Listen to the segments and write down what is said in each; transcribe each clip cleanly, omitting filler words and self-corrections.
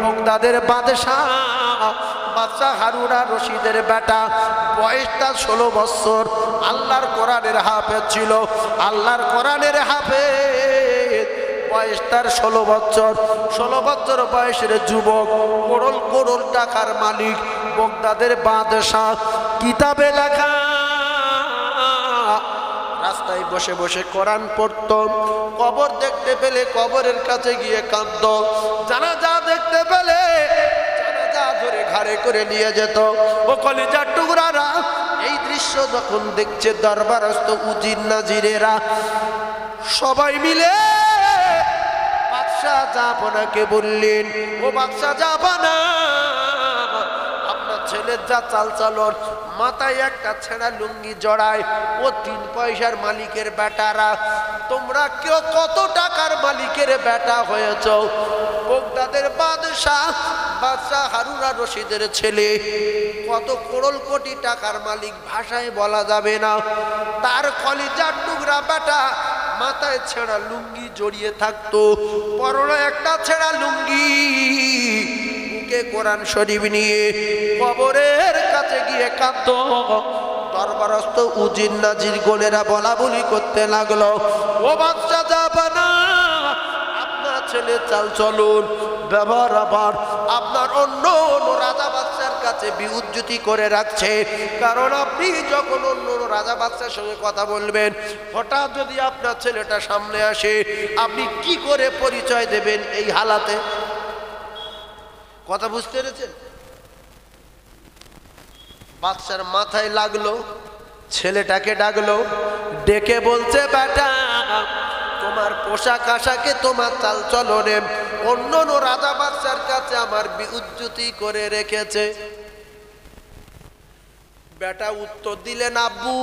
বাগদাদের বাদশাহ বাদশাহ হারুন আর রশিদের বেটা, বয়সটা 16 বছর। আল্লাহর কোরআনের হাফেজ ছিল, আল্লাহর কোরআনের হাফেজ। বয়স তার 16 বছর। 16 বছর বয়সের যুবক, করোড় করোড় টাকার মালিক, বাগদাদের বাদশাহ। কিতাবে লেখা রাস্তায় বসে বসে কোরআন পড়তো, কবর দেখতে পেলে কবরের কাছে গিয়ে কাঁদত, জানাজা দেখতে পেলে জানাজা ধরে ঘাড়ে করে নিয়ে যেত। ও কলিজার টুকরারা, এই দৃশ্য যখন দেখছে দরবারস্থ উজির নাজিরেরা সবাই মিলে বাদশাহ জাহাপনাকে বললেন, ও বাদশাহ জাহাপনা, আপনার ছেলের যা চাল চলন, মাথায় একটা ছেঁড়া লুঙ্গি জড়ায়, ও 3 পয়সার মালিকের বেটারা, তোমরা কেউ কত টাকার মালিকের বেটা হয়েছ? বাগদাদের বাদশাহ বাদশাহ হারুন আর রশিদের ছেলে, কত করোড় কোটি টাকার মালিক ভাষায় বলা যাবে না। তার কলিজার টুকরা বেটা মাথায় ছেঁড়া লুঙ্গি জড়িয়ে থাকতো, পরনে একটা ছেঁড়া লুঙ্গি, বুকে কোরআন শরীফ নিয়ে কবরের কাছে গিয়ে কাঁদতো। দরবারস্থ উজির নাজির গোলেরা বলা বলি করতে লাগলো, ও বাদশাহ জাহাপনা, আপনার ছেলে চাল চলুন ব্যবহার আবার আপনার অন্য অন্য রাজা বাদশার কাছে বিউজ্জতি করে রাখছে। কারণ আপনি যখন অন্য রাজা বাদশার সঙ্গে কথা বলবেন, হঠাৎ যদি আপনার ছেলেটা সামনে আসে, আপনি কি করে পরিচয় দেবেন এই হালাতে? কথা বুঝতে পেরেছেন? বাদশার মাথায় লাগলো, ছেলেটাকে ডাকলো, ডেকে বলছে, বেটা, তোমার পোশাক আশাকে, তোমার চাল চলনে অন্য রাজা বাদশার কাছে আমার বিউজ্জতি করে রেখেছে। বেটা উত্তর দিলেন, আব্বু,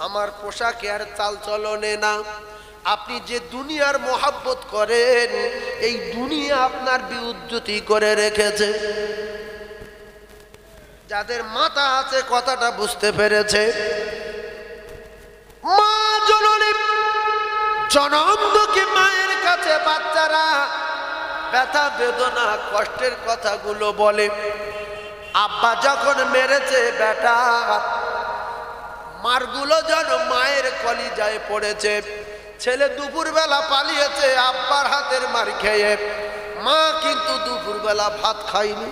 আমার পোশাকে আর চাল চলনে না, আপনি যে দুনিয়ার মোহাব্বত করেন, এই দুনিয়া আপনার বিউজ্জতি করে রেখেছে। যাদের মাথা আছে কথাটা বুঝতে পেরেছে। মা জননী, জনম দুঃখী মায়ের কাছে বাচ্চারা ব্যথা বেদনা কষ্টের কথাগুলো বলে। আব্বা যখন মেরেছে বেটা, মারগুলো যেন মায়ের কলিজায় পড়েছে। ছেলে দুপুরবেলা পালিয়েছে আব্বার হাতের মার খেয়ে, মা কিন্তু দুপুরবেলা ভাত খায়নি।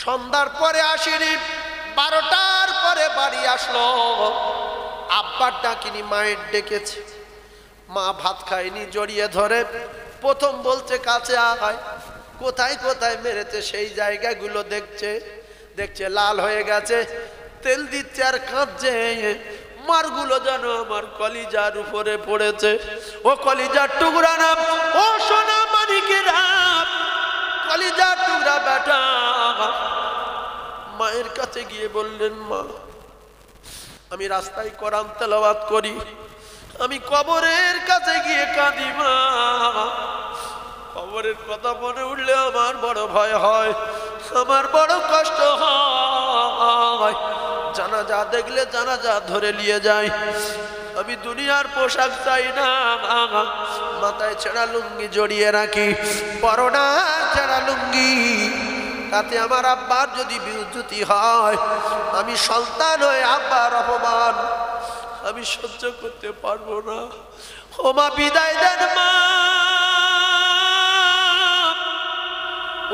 সন্ধ্যার পরে আসেনি, 12টার পরে বাড়ি আসলো, আব্বার ডাকিনি, মায়ের ডেকেছে। মা ভাত খায়নি, জড়িয়ে ধরে প্রথম বলছে, কাছে আয়, কোথায় কোথায় মেরেছে সেই জায়গাগুলো দেখছে। দেখছে লাল হয়ে গেছে, তেল দিচ্ছে আর কাঁদছে, মারগুলো যেন আমার কলিজার উপরে পড়েছে। ও কলিজার টুকরা না, ও সোনা মানিকেরা, কলিজার টুকরা বেটা মায়ের কাছে গিয়ে বললেন, মা, আমি রাস্তায় কোরআন তেলাওয়াত করি, আমি কবরের কাছে গিয়ে কাঁদি, মা, কবরের কথা মনে উঠলে আমার বড় ভয় হয়, আমার বড় কষ্ট হয়, জানাজা দেখলে জানাজা ধরে নিয়ে যায়। আমি দুনিয়ার পোশাক চাই না, মাথায় ছেঁড়া লুঙ্গি জড়িয়ে রাখি, পরনা ছেঁড়া লুঙ্গি, তাতে আমার আব্বার যদি বিউজ্জতি হয়, আমি সন্তান হয়ে আব্বার অপমান আমি সহ্য করতে পারবো না। ও মা, বিদায় দেন মা,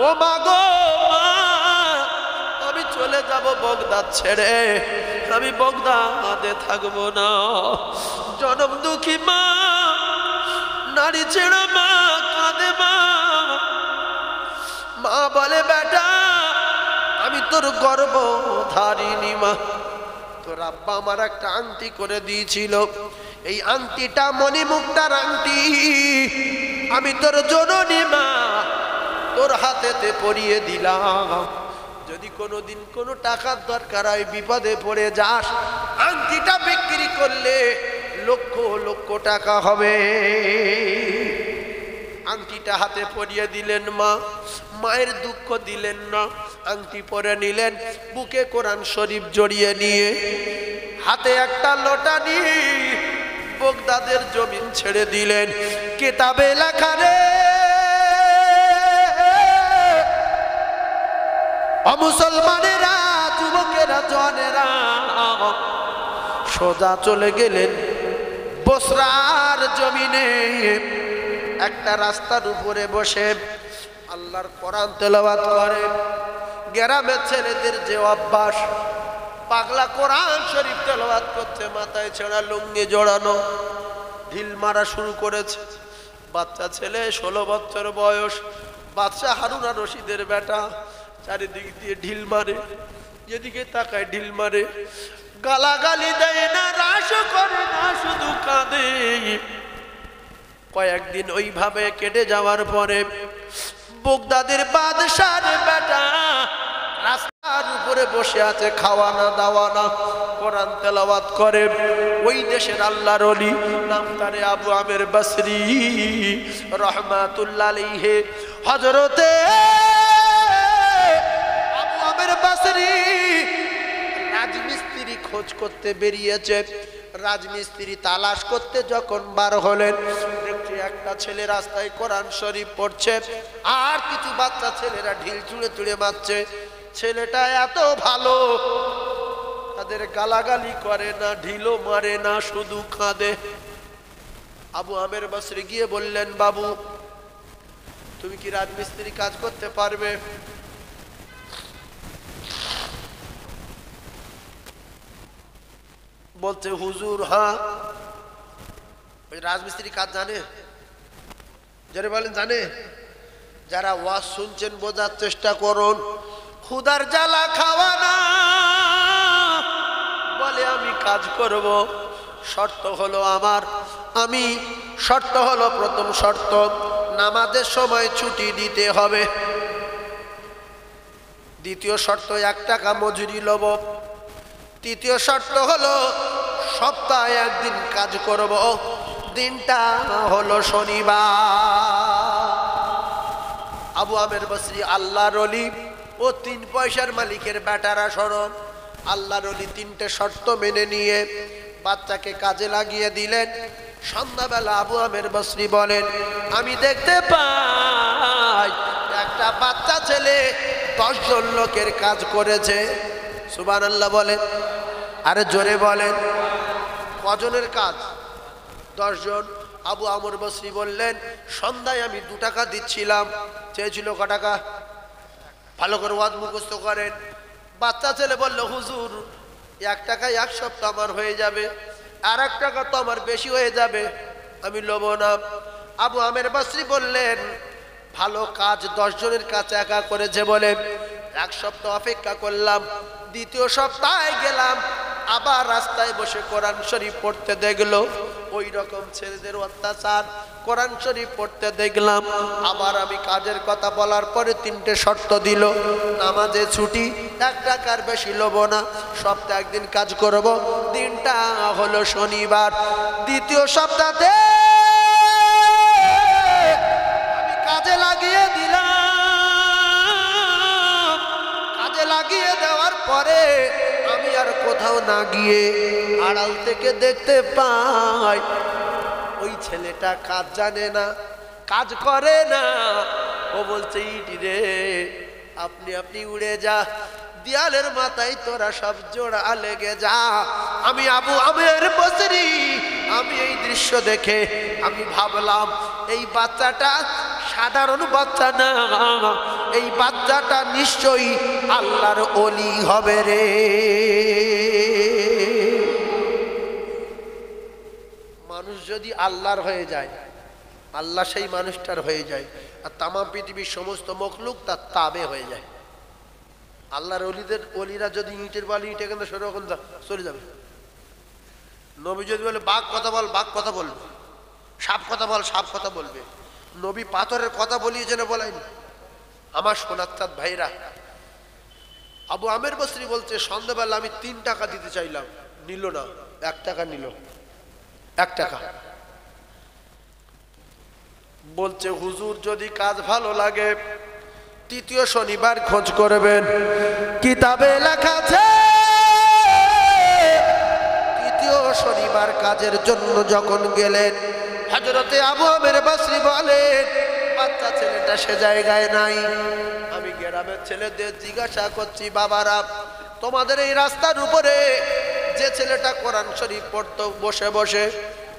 ও মা গো, মা, আমি চলে যাব বাগদাদ ছেড়ে, আমি বাগদাদে থাকবো না। জনম দুঃখী মা, নারী ছেড়ে মা কাঁদে, মা, মা বলে, বেটা, আমি তোর গর্ভধারিণী মা, তোর আব্বা আমার একটা আংটি করে দিয়েছিল, এই আংটিটা মণিমুক্তার আংটি, আমি তোর জননী মা, তোর হাতেতে পরিয়ে দিলাম। যদি কোনোদিন কোনো টাকার দরকার হয়, বিপদে পড়ে যাস, আংটিটা বিক্রি করলে লক্ষ লক্ষ টাকা হবে। আংটিটা হাতে পরিয়ে দিলেন মা, মায়ের দুঃখ দিলেন না, আংটি পরে নিলেন, বুকে কোরআন শরীফ জড়িয়ে নিয়ে, হাতে একটা লোটা নিয়ে বাগদাদের জমিন ছেড়ে দিলেন। কিতাবে লেখা রে, মুসলমানেরা, যুবকেরা, জওয়ানেরা সোজা চলে গেলেন বসরার জমিনে। একটা রাস্তার উপরে বসে আল্লাহর কোরআন তেলাওয়াত করে। গ্রামের ছেলেদের যে অভ্যাস, পাগলা কোরআন শরীফ তেলাওয়াত করছে, মাথায় ছেঁড়া লুঙ্গি জড়ানো, ঢিল মারা শুরু করেছে। বাচ্চা ছেলে, 16 বছর বয়স, বাদশা হারুন আর রশিদের বেটা, চারিদিক দিয়ে ঢিল মারে, যেদিকে তাকায় ঢিল মারে, গালাগালি দেয় না, রাশ করে না, শুধু কাঁদে। কয়েকদিন ওইভাবে কেটে যাওয়ার পরে বাগদাদের বাদশার বেটা রাস্তার উপরে বসে আছে, খাওয়া না দাওয়া না, কোরআন তেলাওয়াত করে। ওই দেশের আল্লাহর ওলি, নাম তারে আবু আমের বসরি রহমাতুল্লাহ আলাইহি। হযরতে আবু আমের বসরি রাজমিস্ত্রি খোঁজ করতে বেরিয়েছে। রাজমিস্ত্রি তালাশ করতে যখন বার হলেন, দেখছি একটা ছেলে রাস্তায় কোরআন শরীফ পড়ছে, আর কিছু বাচ্চা ছেলেরা ঢিল ছুঁড়ে ছুঁড়ে মারছে। ছেলেটা এত ভালো, তাদের গালাগালি করে না, ঢিলও মারে না, শুধু কাঁদে। আবু আমের বসরি গিয়ে বললেন, বাবু তুমি কি রাজমিস্ত্রি কাজ করতে পারবে? বলছে, হুজুর হ্যাঁ। ওই রাজমিস্ত্রি কাজ জানে? যারা বলেন জানে। যারা ওয়াজ শুনছেন বোঝার চেষ্টা করুন। খুদার জ্বালা খাওয়া না, বলে আমি কাজ করব। শর্ত হলো শর্ত হলো, প্রথম শর্ত নামাজের সময় ছুটি দিতে হবে। দ্বিতীয় শর্ত 1 টাকা মজুরি লব। তৃতীয় শর্ত হলো সপ্তাহে 1 দিন কাজ করব, দিনটা হলো শনিবার। আবু আমের বসরি আল্লাহর ওলি ও 3 পয়সার মালিকের বেটারা সরব। আল্লাহর ওলি 3টে শর্ত মেনে নিয়ে বাচ্চাকে কাজে লাগিয়ে দিলেন। সন্ধ্যাবেলা আবু আমের বসরি বলেন, আমি দেখতে পাই একটা বাচ্চা ছেলে 10 জন লোকের কাজ করেছে। সুবহানাল্লাহ বলেন, আরে জোরে বলেন। কজনের কাজ? 10 জন। আবু আমর বসরি বললেন, সন্ধ্যায় আমি 2 টাকা দিচ্ছিলাম, চেয়েছিল ক টাকা? ভালো করে ওয়াজ মুখস্থ করেন। বাচ্চা ছেলে বলল, হুজুর 1 টাকায় 1 সপ্তাহ আমার হয়ে যাবে, আর 1 টাকা তো আমার বেশি হয়ে যাবে, আমি লব না। আবু আমের বসরি বললেন, ভালো কাজ 10 জনের কাছে একা করেছে বলে 1 সপ্তাহ অপেক্ষা করলাম। দ্বিতীয় সপ্তাহে গেলাম, আবার রাস্তায় বসে কোরআন শরীফ পড়তে দেখলো। ওই রকম ছেলেদের অত্যাচার, কোরআন শরীফ পড়তে দেখলাম। আবার আমি কাজের কথা বলার পরে 3টে শর্ত দিল। নামাজে ছুটি, 1 টাকার বেশি লব না, সপ্তাহে 1 দিন কাজ করব, দিনটা হলো শনিবার। দ্বিতীয় সপ্তাহে আমি কাজে লাগিয়ে দিলাম। কাজে লাগিয়ে দেওয়ার পরে আমি আর কোথাও না গিয়ে আড়াল থেকে দেখতে পাই ওই ছেলেটা কাজ জানে না, কাজ করে না। ও বলছে, ইট রে আপনি উড়ে যা, দেয়ালের মাথায় তোরা সব জোড়া লেগে যা। আমি আবু আমের বসরি, আমি এই দৃশ্য দেখে আমি ভাবলাম, এই বাচ্চাটা সাধারণ বাচ্চা না, এই বাচ্চাটা নিশ্চয়ই আল্লাহর ওলি হবে রে। মানুষ যদি আল্লাহর হয়ে যায়, আল্লাহ সেই মানুষটার হয়ে যায়, আর তামাম পৃথিবীর সমস্ত মখলুক তার তাবে হয়ে যায়। আল্লাহর ওলিরা যদি ইটের বালি ইটে কেন সেরকম চলে যাবে। নবী যদি বলে বাঘ কথা বল, বাঘ কথা বলবে, সাপ কথা বল, সাপ কথা বলবে। নবী পাথরের কথা বলিয়েছে না বলাইনি? আমার সোনার ভাইরা, আবু আমের বসরি বলছে, সন্ধ্যাবেলা আমি 3 টাকা দিতে চাইলাম, নিল না, 1 টাকা নিল। 1 টাকা বলছে, হুজুর যদি কাজ ভালো লাগে 3য় শনিবার খোঁজ করবেন, কিতাবে লেখা আছে 3য় শনিবার কাজের জন্য যখন গেলেন, হযরতে আবু আমের বসরি বলেন, বাচ্চা ছেলেটা সে জায়গায় নাই। আমি গ্রামের ছেলেদের জিজ্ঞাসা করছি, বাবারা তোমাদের এই রাস্তার উপরে যে ছেলেটা কোরআন শরীফ পড়তো বসে বসে,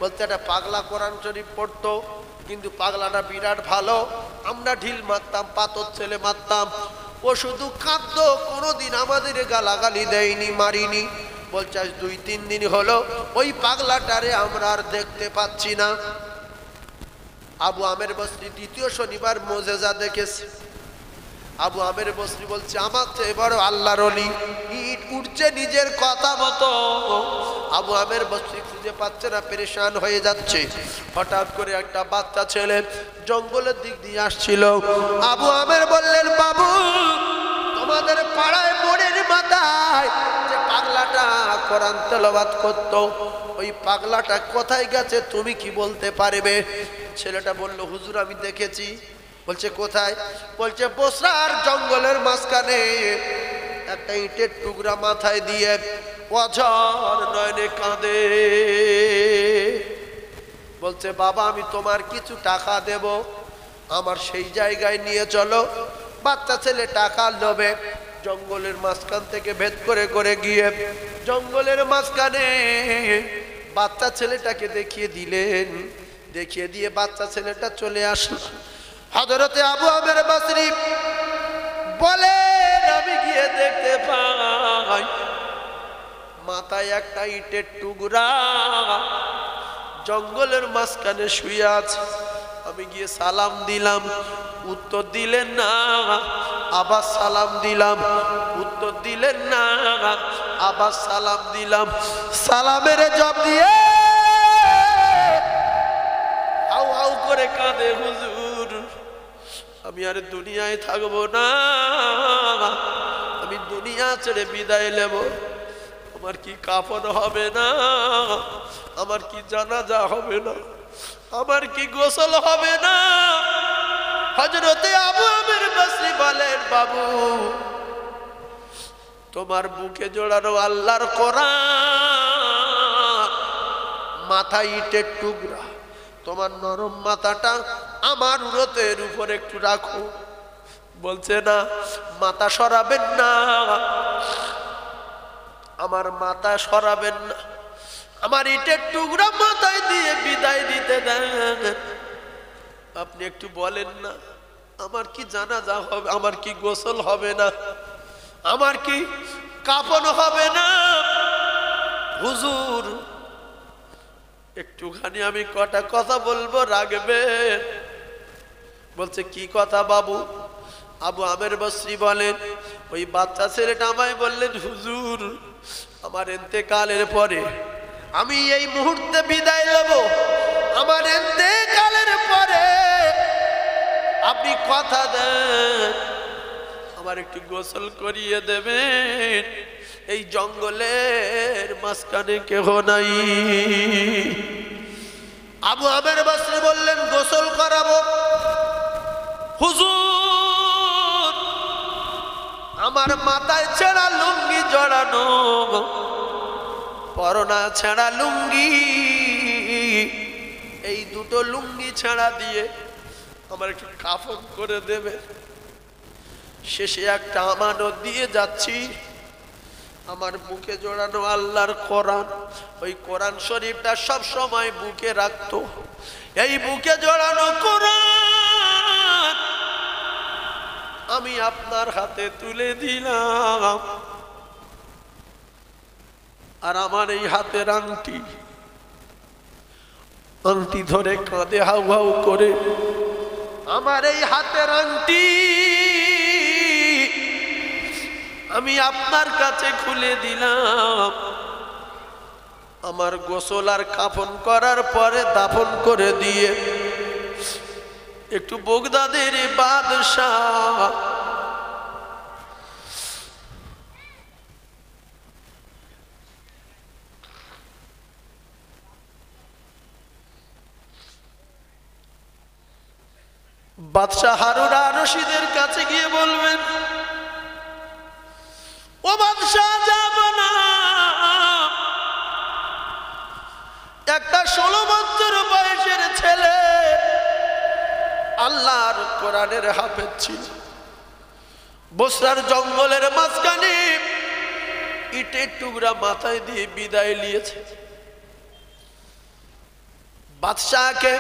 বলতে একটা পাগলা কোরআন শরীফ পড়তো, কিন্তু পাগলাটা বিরাট ভালো, আমরা ঢিল মারতাম, পাথর ছেলে মারতাম, ও শুধু কাঁদতো, কোনোদিন আমাদের গালাগালি দেয়নি, মারিনি। বলছে আজ 2-3 দিন হলো ওই পাগলাটারে আমরা আর দেখতে পাচ্ছি না। আবু আমের বসরি দ্বিতীয় শনিবার মোজেজা দেখেছে। আবু আমের বসরি বলছে আমার চেয়ে বড় আল্লাহর ওলি, ইট উঠছে নিজের কথা মতো। আবু আমের বসরি খুঁজে পাচ্ছে না, পেরেশান হয়ে যাচ্ছে। হঠাৎ করে একটা বাচ্চা ছেলে জঙ্গলের দিক দিয়ে আসছিল। আবু আমের বললেন, বাবু তোমাদের পাড়ায় মোড়ের মাথায় যে পাগলাটা কোরআন তেলাওয়াত করতো, ওই পাগলাটা কোথায় গেছে তুমি কি বলতে পারবে? ছেলেটা বলল, হুজুর আমি দেখেছি। বলছে কোথায়? বলছে বসরার জঙ্গলের মাঝখানে একটা ইটের টুকরা মাথায় দিয়ে অঝর নয়নে কাঁদে। বলছে বাবা আমি তোমার কিছু টাকা দেব, আমার সেই জায়গায় নিয়ে চলো। বাচ্চা ছেলে টাকার লোভে জঙ্গলের মাঝখান থেকে ভেদ করে করে গিয়ে জঙ্গলের মাঝখানে বাচ্চা ছেলেটাকে দেখিয়ে দিলেন। দেখিয়ে দিয়ে বাচ্চা ছেলেটা চলে আসলো। হযরতে আবু আমের বসরি বলেন, আমি গিয়ে দেখতে পাই মাথায় একটা ইটের টুকরা জঙ্গলের মাঝখানে শুয়ে আছে। আমি গিয়ে সালাম দিলাম, উত্তর দিলেন না। আবার সালাম দিলাম, উত্তর দিলেন না। আবার সালাম দিলাম, সালামের জবাব দিয়ে হাউ হাউ করে কাঁদে, হুজুর আমি আর দুনিয়ায় থাকবো না, আমি দুনিয়া ছেড়ে বিদায় নেব। আমার কি কাফন হবে না, আমার কি জানাজা হবে না, আমার কি গোসল হবে না। হযরতে আবু আমের বসরি বলেন, বাবু তোমার বুকে জোড়ানো আল্লাহর কোরআন, মাথায় ইটের টুকরা, তোমার নরম মাথাটা আমার উরতের উপর একটু রাখো। বলছে না, মাথা সরাবেন না, আমার মাথা সরাবেন না, আমার ইটের টুকরা মাথায় দিয়ে বিদায় দিতে দেন। আপনি একটু বলেন না, আমার কি জানাজা হবে, আমার কি গোসল হবে না, আমার কি কাফন হবে না? হুজুর একটুখানি আমি কটা কথা বলবো, রাখবে? বলছে কি কথা বাবু? আবু আমের বসরি বলেন, ওই বাচ্চা ছেলেটা আমায় বললেন, হুজুর আমার ইন্তেকালের পরে আমি এই মুহূর্তে বিদায় নেব, আমার ইন্তেকালের পরে আপনি কথা দেন আমার একটু গোসল করিয়ে দেবেন, এই জঙ্গলের মাঝখানে কেহ নাই। আবু আমের বসরি বললেন, গোসল করাবো। হুজুর আমার মাথায় ছেঁড়া লুঙ্গি জড়ানো, পরনা ছেঁড়া লুঙ্গি, এই দুটো লুঙ্গি ছেঁড়া দিয়ে আমার একটু কাফন করে দেবে। শেষে একটা আমানত দিয়ে যাচ্ছি, আমার বুকে জড়ানো আল্লাহর কোরআন, ওই কোরআন শরীফটা সব সময় বুকে রাখতো। এই বুকে জড়ানো কোরআন আমি আপনার হাতে তুলে দিলাম, আর আমার এই হাতের আংটি, আংটি ধরে কাঁদে হাউ হাউ করে, আমার এই হাতের আংটি আমি আপনার কাছে খুলে দিলাম। আমার গোসল আর কাফন করার পরে দাফন করে দিয়ে একটু বগদাদের বাদশাহ বাদশাহ হারুন আর রশিদের কাছে গিয়ে বলবেন, ও বাদশাহ যাব না, একটা 16 বছর বয়সের ছেলে আল্লাহর কোরআনের হাফেজ ছিল। বসরার জঙ্গলের মাঝখানে ইটের টুকরা মাথায় দিয়ে বিদায় নিয়েছে। বাদশাহকে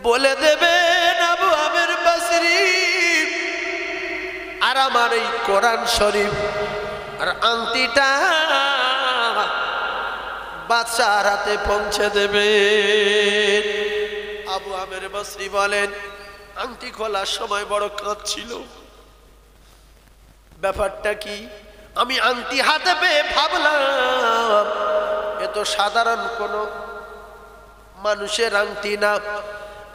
বলে দেবেন আবু আমের বসরি আর আমার এই কোরআন শরীফ আর আংটিটা বাদশাহর হাতে পৌঁছে দেবেন। আবু আমের বসরি বলেন, আংটি খোলার সময় বড় কাঁদছিল। ব্যাপারটা কি? আমি আংটি হাতে পেয়ে ভাবলাম এ তো সাধারণ কোনো মানুষের আংটি না।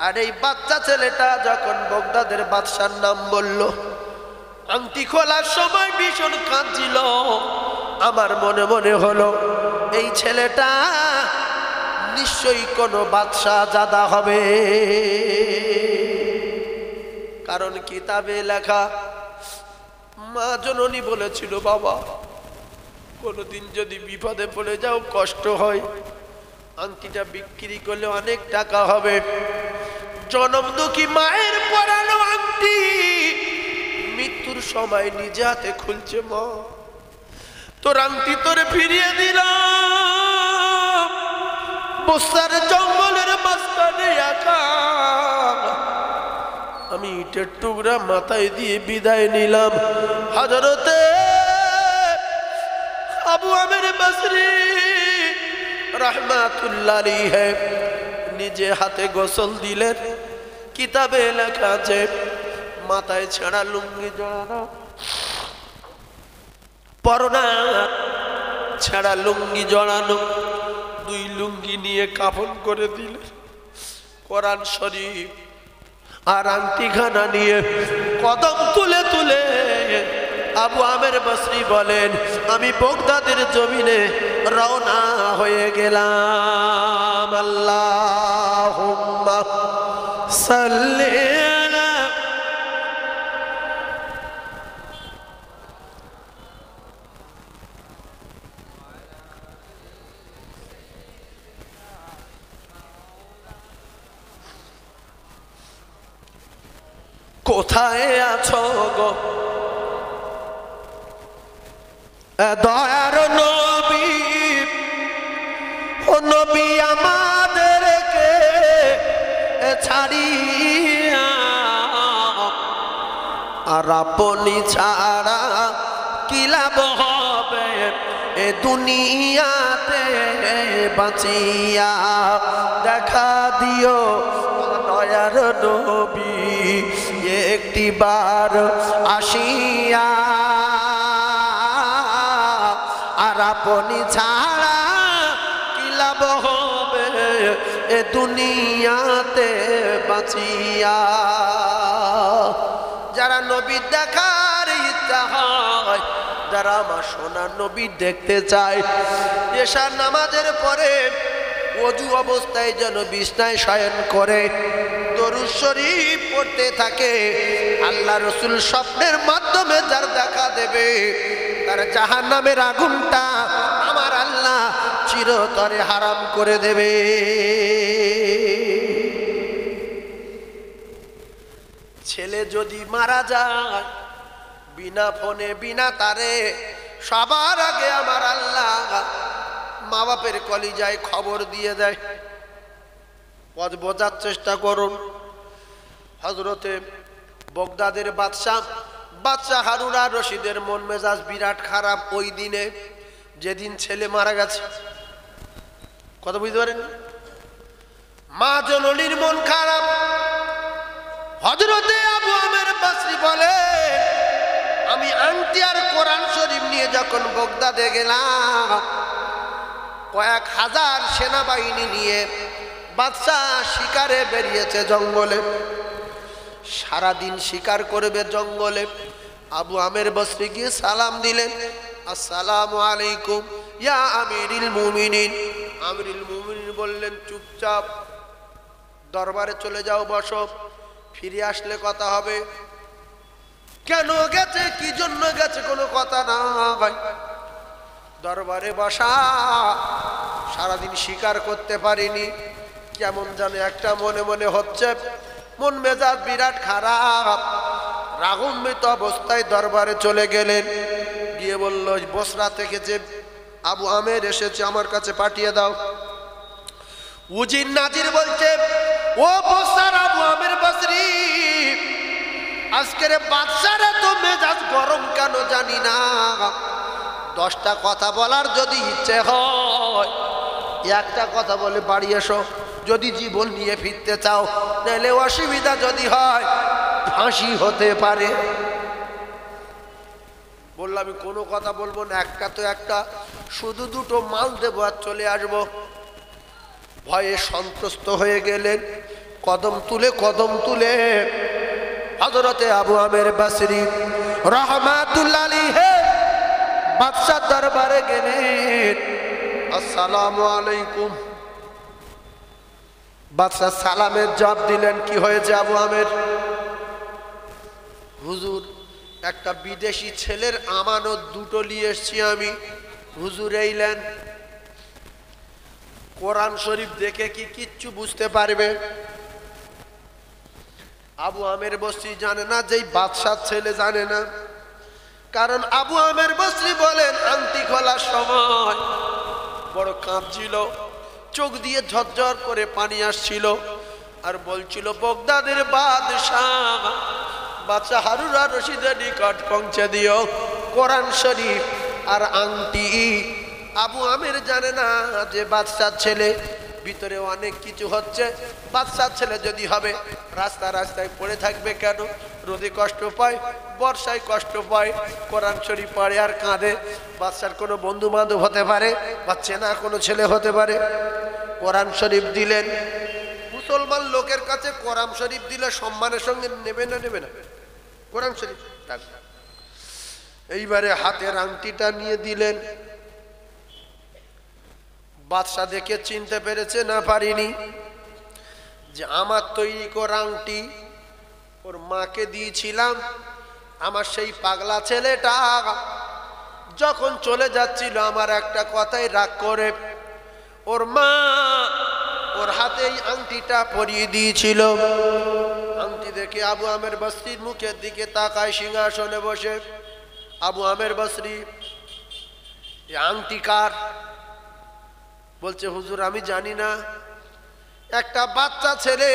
আর এই বাচ্চা ছেলেটা যখন বগদাদের বাদশার নাম বলল, আংটি খোলার সময় ভীষণ কাঁদছিল। আমার মনে মনে হলো এই ছেলেটা নিশ্চয়ই কোনো বাদশাহ জাদা হবে, কারণ কিতাবে লেখা মা জননী বলেছিল, বাবা কোনোদিন যদি বিপদে পড়ে যাও, কষ্ট হয়, আংটিটা বিক্রি করলে অনেক টাকা হবে। জনম দুঃখী মায়ের পরানো আংটি মৃত্যুর সময় নিজে হাতে খুলছে, মা তোর আংটি তোরে ফিরিয়ে দিলাম। বসার জঙ্গলের মাঝখানে একা আমি ইটের টুকরা মাথায় দিয়ে বিদায় নিলাম। হযরতে আবু আমের বসরি রহমাতুল্লাহ আলাইহি নিজে হাতে গোসল দিলেন। কিতাবে লেখা আছে মাথায় ছেঁড়া লুঙ্গি জড়ানো, পরনা ছেঁড়া লুঙ্গি জড়ানো, দুই লুঙ্গি নিয়ে কাফন করে দিলেন। কোরআন শরীফ আর আংটিখানা নিয়ে কদম তুলে তুলে আবু আমের বসরি বলেন, আমি বগদাদের জমিনে রওনা হয়ে গেলাম। আল্লাহুম্মা সাল্লি আলা কোথায় আছো গো দয়ার নবী, ও নবী আমাদেরকে ছাড়িয়া আর আপনি ছাড়া কি লাভ হবে এ দুনিয়াতে বাঁচিয়া। দেখা দিও দয়ার নবী একটি বার আসিয়া, আর আপনি ছাড়া কি লাভ হবে এ দুনিয়াতে বাঁচিয়া। যারা নবী দেখার ইচ্ছা হয়, যারা আমার সোনার নবী দেখতে চায়, এশার নামাজের পরে ওযু অবস্থায় যেন বিছনায় শয়ন করে দরুদ শরীফ পড়তে থাকে। আল্লাহ রাসূল স্বপ্নের মাধ্যমে যার দেখা দেবে, তার জাহান্নামের আগুনটা আমার আল্লাহ চিরতরে হারাম করে দেবে। ছেলে যদি মারা যায় বিনা ফোনে বিনা তারে, সবার আগে আমার আল্লাহ মা বাপের কলিজায় খবর দিয়ে দেয়। বোঝার চেষ্টা করুন। হযরতে বগদাদের বাদশাহ হারুন আর রশিদের মন মেজাজ বিরাট খারাপ ওই দিনে, যেদিন ছেলে মারা গেছে। কথা বুঝতে পারেন? মা জননীর মন খারাপ। হযরতে আবু আমের বসরি বলে, আমি আংটি আর কোরআন শরীফ নিয়ে যখন বগদাদে গেলাম, কয়েক হাজার সেনাবাহিনী নিয়ে বাদশাহ শিকারে বেরিয়েছে জঙ্গলে। সারাদিন শিকার করবে জঙ্গলে। আবু আমের বসরি গিয়ে সালাম দিলেন, আসসালামু আলাইকুম ইয়া আমিরুল মুমিনিন। আমিরুল মুমিনিন বললেন, চুপচাপ দরবারে চলে যাও, বসো, ফিরে আসলে কথা হবে। কেন গেছে, কি জন্য গেছে, কোনো কথা না ভাই। দরবারে বসা, সারাদিন শিকার করতে পারিনি, কেমন জানে একটা মনে মনে হচ্ছে। মন মেজাজ বিরাট খারাপ, রাগান্বিত অবস্থায় দরবারে চলে গেলেন। গিয়ে বলল, বসরা থেকে যে আবু আমের এসেছে আমার কাছে পাঠিয়ে দাও। উজির নাজির বলছে, ও বসরার আবু আমের বসরি, আজকের বাদশার তো মেজাজ গরম কেন জানি না। 10টা কথা বলার যদি ইচ্ছে হয় একটা কথা বলে বাড়ি এসো, যদি জীবন নিয়ে ফিরতে চাও, নাহলে অসুবিধা যদি হয় ফাঁসি হতে পারে। বললাম আমি কোনো কথা বলবো না, একটা তো একটা, শুধু 2টো মাল দেবো আর চলে আসবো। ভয়ে সন্ত্রস্ত হয়ে গেলেন। কদম তুলে হযরতে আবু আমের বসরি রাহমাতুল্লাহ আলাইহি বাদশার দরবারে গেলেন। আসসালামু আলাইকুম। বাদশা সালামের জবাব দিলেন। কি হয়েছে আবু আমের? হুজুর, একটা বিদেশি ছেলের আমানত 2টো নিয়ে এসছি আমি। হুজুর এইলেন। কোরআন শরীফ দেখে কি কিচ্ছু বুঝতে পারবে? আবু আমের বসরি জানে না, যেই বাদশার ছেলে জানে না। কারণ আবু আমের বসরি বলেন, আংটি খোলার সময় বড় কাঁপছিল, চোখ দিয়ে ঝরঝর করে পানি আসছিল, আর বলছিল, বগদাদের বাদশাহ বাদশাহ হারুন আর রশিদের নিকট পৌঁছে দিও কোরআন শরীফ আর আংটি। আবু আমের জানে না যে বাদশার ছেলে, ভিতরে অনেক কিছু হচ্ছে। বাদশার ছেলে যদি হবে, রাস্তায় পড়ে থাকবে কেন? রোদে কষ্ট পায়, বর্ষায় কষ্ট পায়, কোরআন শরীফ পড়ে আর কাঁদে। বাদশার কোনো বন্ধু বান্ধব হতে পারে, বা চেনা কোনো ছেলে হতে পারে। কোরআন শরীফ দিলেন। মুসলমান লোকের কাছে কোরআন শরীফ দিলে সম্মানের সঙ্গে নেবে না? কোরআন শরীফ। এইবারে হাতের আংটিটা নিয়ে দিলেন। বাদশা দেখে চিনতে পেরেছে না পারিনি যে আমার তৈরি করা আংটি ওর মাকে দিয়েছিলাম। আমার সেই পাগলা ছেলেটা যখন চলে যাচ্ছিল আমার একটা কথাই রাগ করে ওর মা ওর হাতে এই আংটিটা পরিয়ে দিয়েছিল। আংটি দেখে আবু আমের বসরির মুখের দিকে তাকায় সিংহাসনে বসে। আবু আমের বসরি, এই আংটি কার? বলছে, হুজুর আমি জানি না, একটা বাচ্চা ছেলে,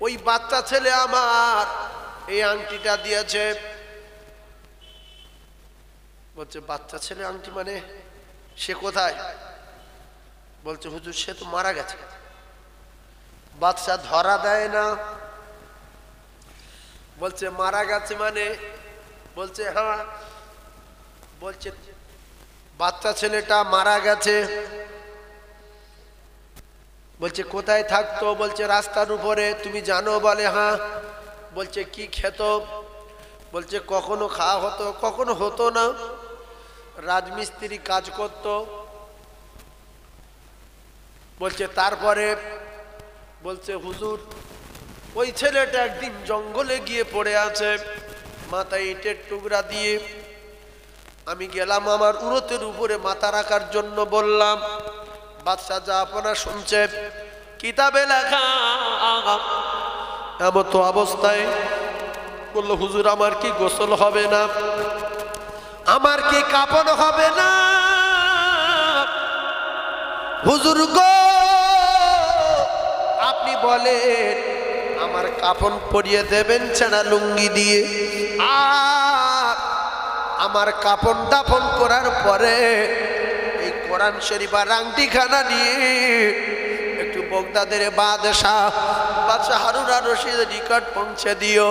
ওই বাচ্চা ছেলে আমার এই আংটিটা দিয়েছে। বলছে, বাচ্চা ছেলে আংটি মানে সে কোথায়? বলছে, হুজুর সে তো মারা গেছে। বাদশা ধরা দেয় না। বলছে, মারা গেছে মানে? বলছে, হ্যাঁ। বলছে, বাচ্চা ছেলেটা মারা গেছে। বলছে, কোথায় থাকতো? বলছে, রাস্তার উপরে। তুমি জানো? বলে, হ্যাঁ। বলছে, কি খেত? বলছে, কখনো খাওয়া হতো, কখনো হতো না। রাজমিস্ত্রি কাজ করত। বলছে, তারপরে? বলছে, হুজুর ওই ছেলেটা একদিন জঙ্গলে গিয়ে পড়ে আছে, মাথায় ইটের টুকরা দিয়ে। আমি গেলাম, আমার উরতের উপরে মাথা রাখার জন্য বললাম। বাদশা যা আপনা শুনছে, কিতাবে লেখা এমন তো অবস্থায় বলল, হুজুর আমার কি গোসল হবে না? আমার কি কাপড় হবে না? হুজুর গো, আপনি বলেন আমার কাফন পরিয়ে দেবেন ছেঁড়া লুঙ্গি দিয়ে, আর আমার কাফন দাফন করার পরে এই কোরআন শরীফ আর আংটিখানা নিয়ে একটু বগদাদের বাদশাহ হারুন আর রশিদের নিকট পৌঁছে দিও।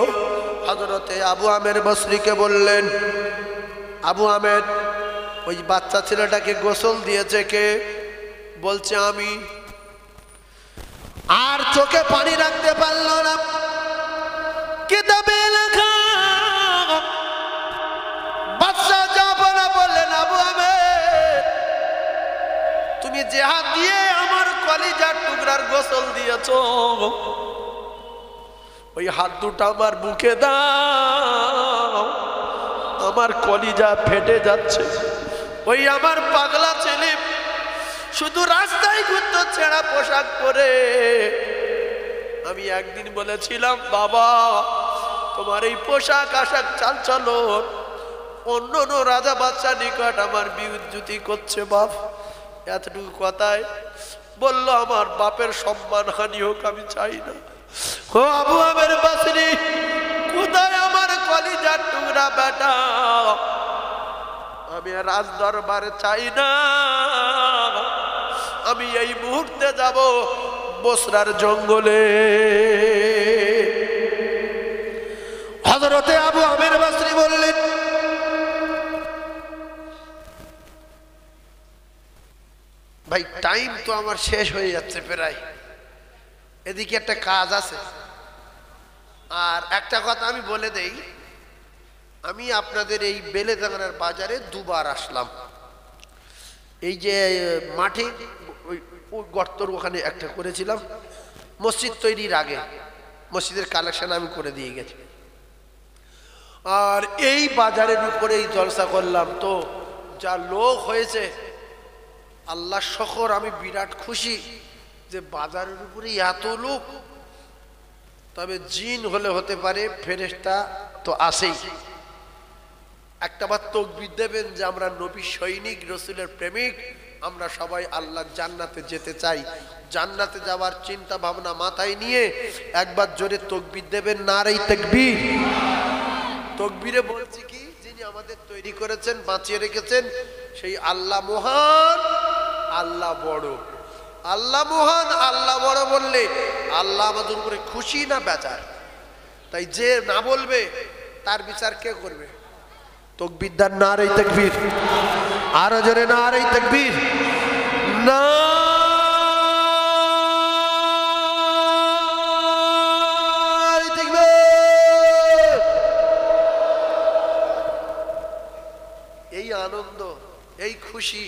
হযরতে আবু আমের বসরিকে বললেন, আবু আমের, ওই বাচ্চা ছেলেটাকে গোসল দিয়েছে কে? বলছে, আমি। আর চোখে পানি রাখতে পারল না। কিতাবে লেখা বাদশা জাফর বললেন, আবু আমের, তুমি যে হাত দিয়ে আমার কলিজার টুকরার গোসল দিয়েছ, ওই হাত দুটো আমার বুকে দাও, আমার কলিজা ফেটে যাচ্ছে। ওই আমার পাগলা ছেলে শুধু রাস্তায় ঘুরতো ছেঁড়া পোশাক পরে, আমি একদিন বলেছিলাম, বাবা তোমার এই পোশাক আশাক চালচলন অন্য অন্য রাজা বাচ্চা নিকট আমার বিউজ্জুতি করছে বাপ। এতটুকু কথায় বলল, আমার বাপের সম্মান হানি হোক আমি চাই না। ও আবু আমের বাসরি, কোথায় আমার কলিজার টুকরা বেটা, আমি রাজ দরবারে চাই না, আমি এই মুহূর্তে যাব বসরার জঙ্গলে। হযরতে আবু আমের বাসরি বললেন, ভাই টাইম তো আমার শেষ হয়ে যাচ্ছে প্রায়, এদিকে একটা কাজ আছে। আর একটা কথা আমি বলে দেই, আমি আপনাদের এই বেলেদাঙ্গার বাজারে দুবার আসলাম। এই যে মাঠে ওই গর্তর ওখানে একটা করেছিলাম, মসজিদ তৈরির আগে মসজিদের কালেকশন আমি করে দিয়ে গেছি। আর এই বাজারের উপরেই জলসা করলাম, তো যা লোক হয়েছে আল্লাহ শকর, আমি বিরাট খুশি যে বাজারের উপরে এত লোক। তবে জিন হলে হতে পারে, ফেরেশতা তো আসেই। একটাবার তাকবীর দেবেন যে আমরা নবী সৈনিক, রসুলের প্রেমিক, আমরা সবাই আল্লাহর জান্নাতে যেতে চাই। জান্নাতে যাওয়ার চিন্তা ভাবনা মাথায় নিয়ে একবার জোরে তাকবীর দেবেন, নারে তাকবীর। তাকবীরে বলছি কি, যিনি আমাদের তৈরি করেছেন, বাঁচিয়ে রেখেছেন, সেই আল্লাহ মহান, আল্লাহ বড়। আল্লাহ মহান, আল্লাহ বড় বললে আল্লাহ আমাদের উপরে খুশি না বেজার? তাই যে না বলবে তার বিচার কে করবে? তাকবীর দেন, নারে তাকবীর। আরো জোরে নারে তাকবীর। নারে তাকবীর। এই আনন্দ, এই খুশি,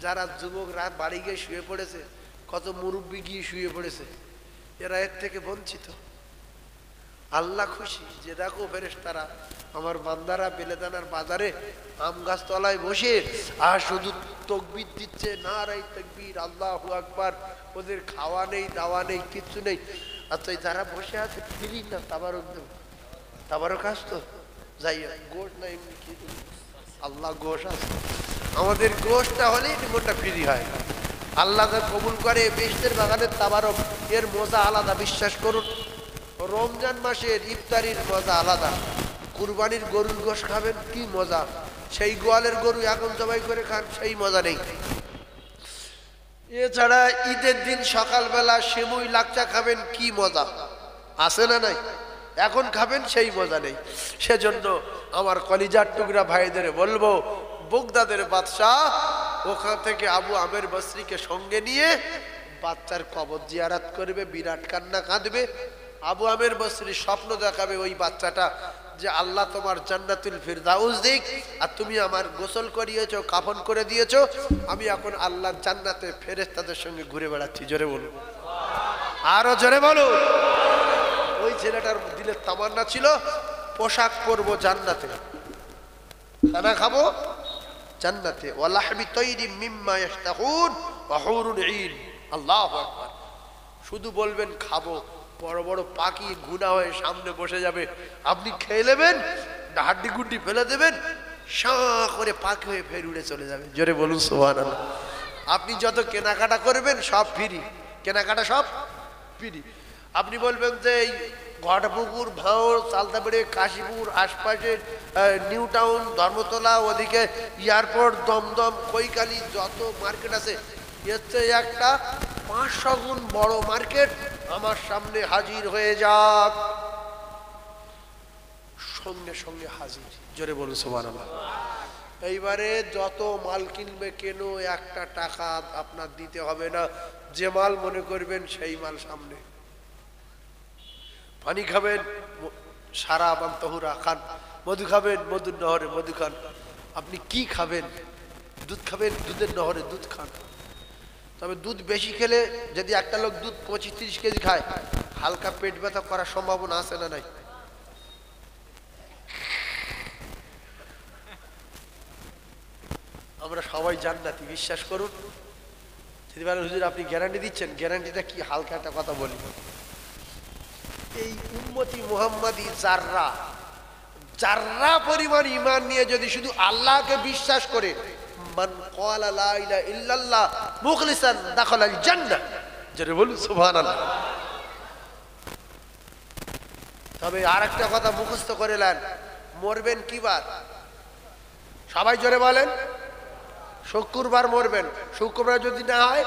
যারা যুবকরা বাড়ি গিয়ে শুয়ে পড়েছে, কত মুরব্বী গিয়ে শুয়ে পড়েছে, এরা এর থেকে বঞ্চিত। আল্লাহ খুশি যে দেখো ফেরেশতারা, আমার বান্দারা বেলেদানার বাজারে আম গাছ তলায় বসে আর শুধু তাকবীর দিচ্ছে, নারে তাকবীর, আল্লাহু আকবার। ওদের খাওয়া নেই, দাওয়া নেই, কিচ্ছু নেই। আচ্ছা যারা বসে আছে ফিরি না, তাবারক দেব, তাবারক আসতো যাই গোশ নাই, আল্লাহ গোশ আছে। আমাদের গোশটা হলেই মনটা ফ্রি হয়। আল্লাহ কবুল করে। বেহেশতের বাগানের তাবারক, এর মজা আলাদা, বিশ্বাস করুন। রমজান মাসের ইফতারির মজা আলাদা। কুরবানির গরুর গোশ খাবেন, কি মজা। সেই গোয়ালের গরু এখন জবাই করে খান, সেই মজা নেই। এছাড়া ঈদের দিন সকালবেলা সেমুই লাকচা খাবেন, কি মজা, আছে না নাই? এখন খাবেন, সেই মজা নেই। সেজন্য আমার কলিজার টুকরা ভাইদের বলবো, বগদাদের বাদশাহ ওখান থেকে আবু আমের বসরিকে সঙ্গে নিয়ে বাচ্চার কবর জিয়ারত করবে, বিরাট কান্না কাঁদবে। আবু আমের বসরি স্বপ্ন দেখাবে ওই বাচ্চাটা যে আল্লাহ তোমার জান্নাতুল ফিরদাউস দিক, আর তুমি আমার গোসল করিয়েছো, কাফন করে দিয়েছো, আমি এখন আল্লাহর জান্নাতে ফেরেশতাদের সঙ্গে ঘুরে বেড়াচ্ছি। জোরে বলুন, আরো জোরে বলুন। ওই ছেলেটার দিলের তামান্না ছিল, পোশাক পরবো জান্নাতে, খানা খাবো জান্নাতে, ওয়া লাহমি তাইরিম মিম্মা ইয়াশতাহুন ওয়া হুরুন ঈন। আল্লাহু আকবার। শুধু বলবেন খাবো, বড় বড় পাখি গুনা হয়ে সামনে বসে যাবে, আপনি খেয়ে নেবেন, হাড্ডি গুড্ডি ফেলে দেবেন, শাঁ করে পাখি হয়ে ফের উড়ে চলে যাবে। জোরে বলুন সুবহানাল্লাহ। আপনি যত কেনাকাটা করবেন সব ফ্রি, কেনাকাটা সব ফ্রি। আপনি বলবেন যে এই ঘাটপুকুর, ভাঁড়, চালতাবেড়ে, কাশীপুর, আশপাশের নিউ টাউন, ধর্মতলা, ওদিকে এয়ারপোর্ট, দমদম, কৈকালি, যত মার্কেট আছে, এর চেয়ে একটা 500 গুণ বড় মার্কেট আমার সামনে হাজির হয়ে যাক, সঙ্গে সঙ্গে হাজির। জোরে বলুন সুবহানাল্লাহ। এইবারে যত মাল কিনবে কেন, একটা টাকা আপনার দিতে হবে না, যে মাল মনে করবেন সেই মাল সামনে। পানি খাবেন, সারা বান তহুরা খান। মধু খাবেন, মধুর নহরে মধু খান। আপনি কি খাবেন? দুধ খাবেন, দুধের নহরে দুধ খান। তবে দুধ বেশি খেলে, যদি একটা লোক দুধ 25-30 কেজি খায়, হালকা পেট ব্যথা করার সম্ভাবনা আছে না নাই? আমরা সবাই জান্নাতি, বিশ্বাস করুন। যদি বলেন হুজুর আপনি গ্যারান্টি দিচ্ছেন, গ্যারান্টিটা কি? হালকা একটা কথা বলি, এই উম্মতি মুহাম্মাদি যাররা যাররা পরিমাণ ঈমান নিয়ে যদি শুধু আল্লাহকে বিশ্বাস করে, মান ক্বালা লা ইলাহা ইল্লাল্লাহ মুখলিসান দাখালাল জান্নাহ, জোরে বলুন সুবহানাল্লাহ। তবে আরেকটা কথা মুখস্থ করে নেন, মরবেন কি বার? সবাই জোরে বলেন, শুক্রবার মরবেন। শুক্রবার যদি না হয়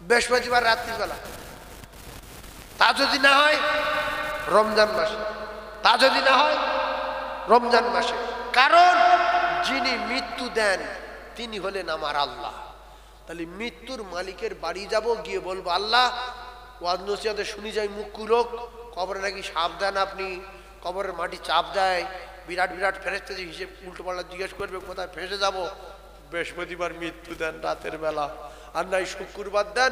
বৃহস্পতিবার রাত্রিবেলা, তা যদি না হয় রমজান মাসে, তা যদি না হয় রমজান মাসে। কারণ যিনি মৃত্যু দেন তিনি হলেন আমার আল্লাহ। তাহলে মৃত্যুর মালিকের বাড়ি যাব, গিয়ে বলবো আল্লাহ ওয়াজ নসিহতে শুনি যাই মুখ কুলোক, কবরে নাকি সাপ দেন আপনি, কবরের মাটি চাপ দেয়, বিরাট বিরাট ফেরেশতা যে হিসেব উল্টো পাল্টা জিজ্ঞেস করবে কোথায় ফেসে যাব। বৃহস্পতিবার মৃত্যু দেন রাতের বেলা, আর নাই শুক্রবার দেন।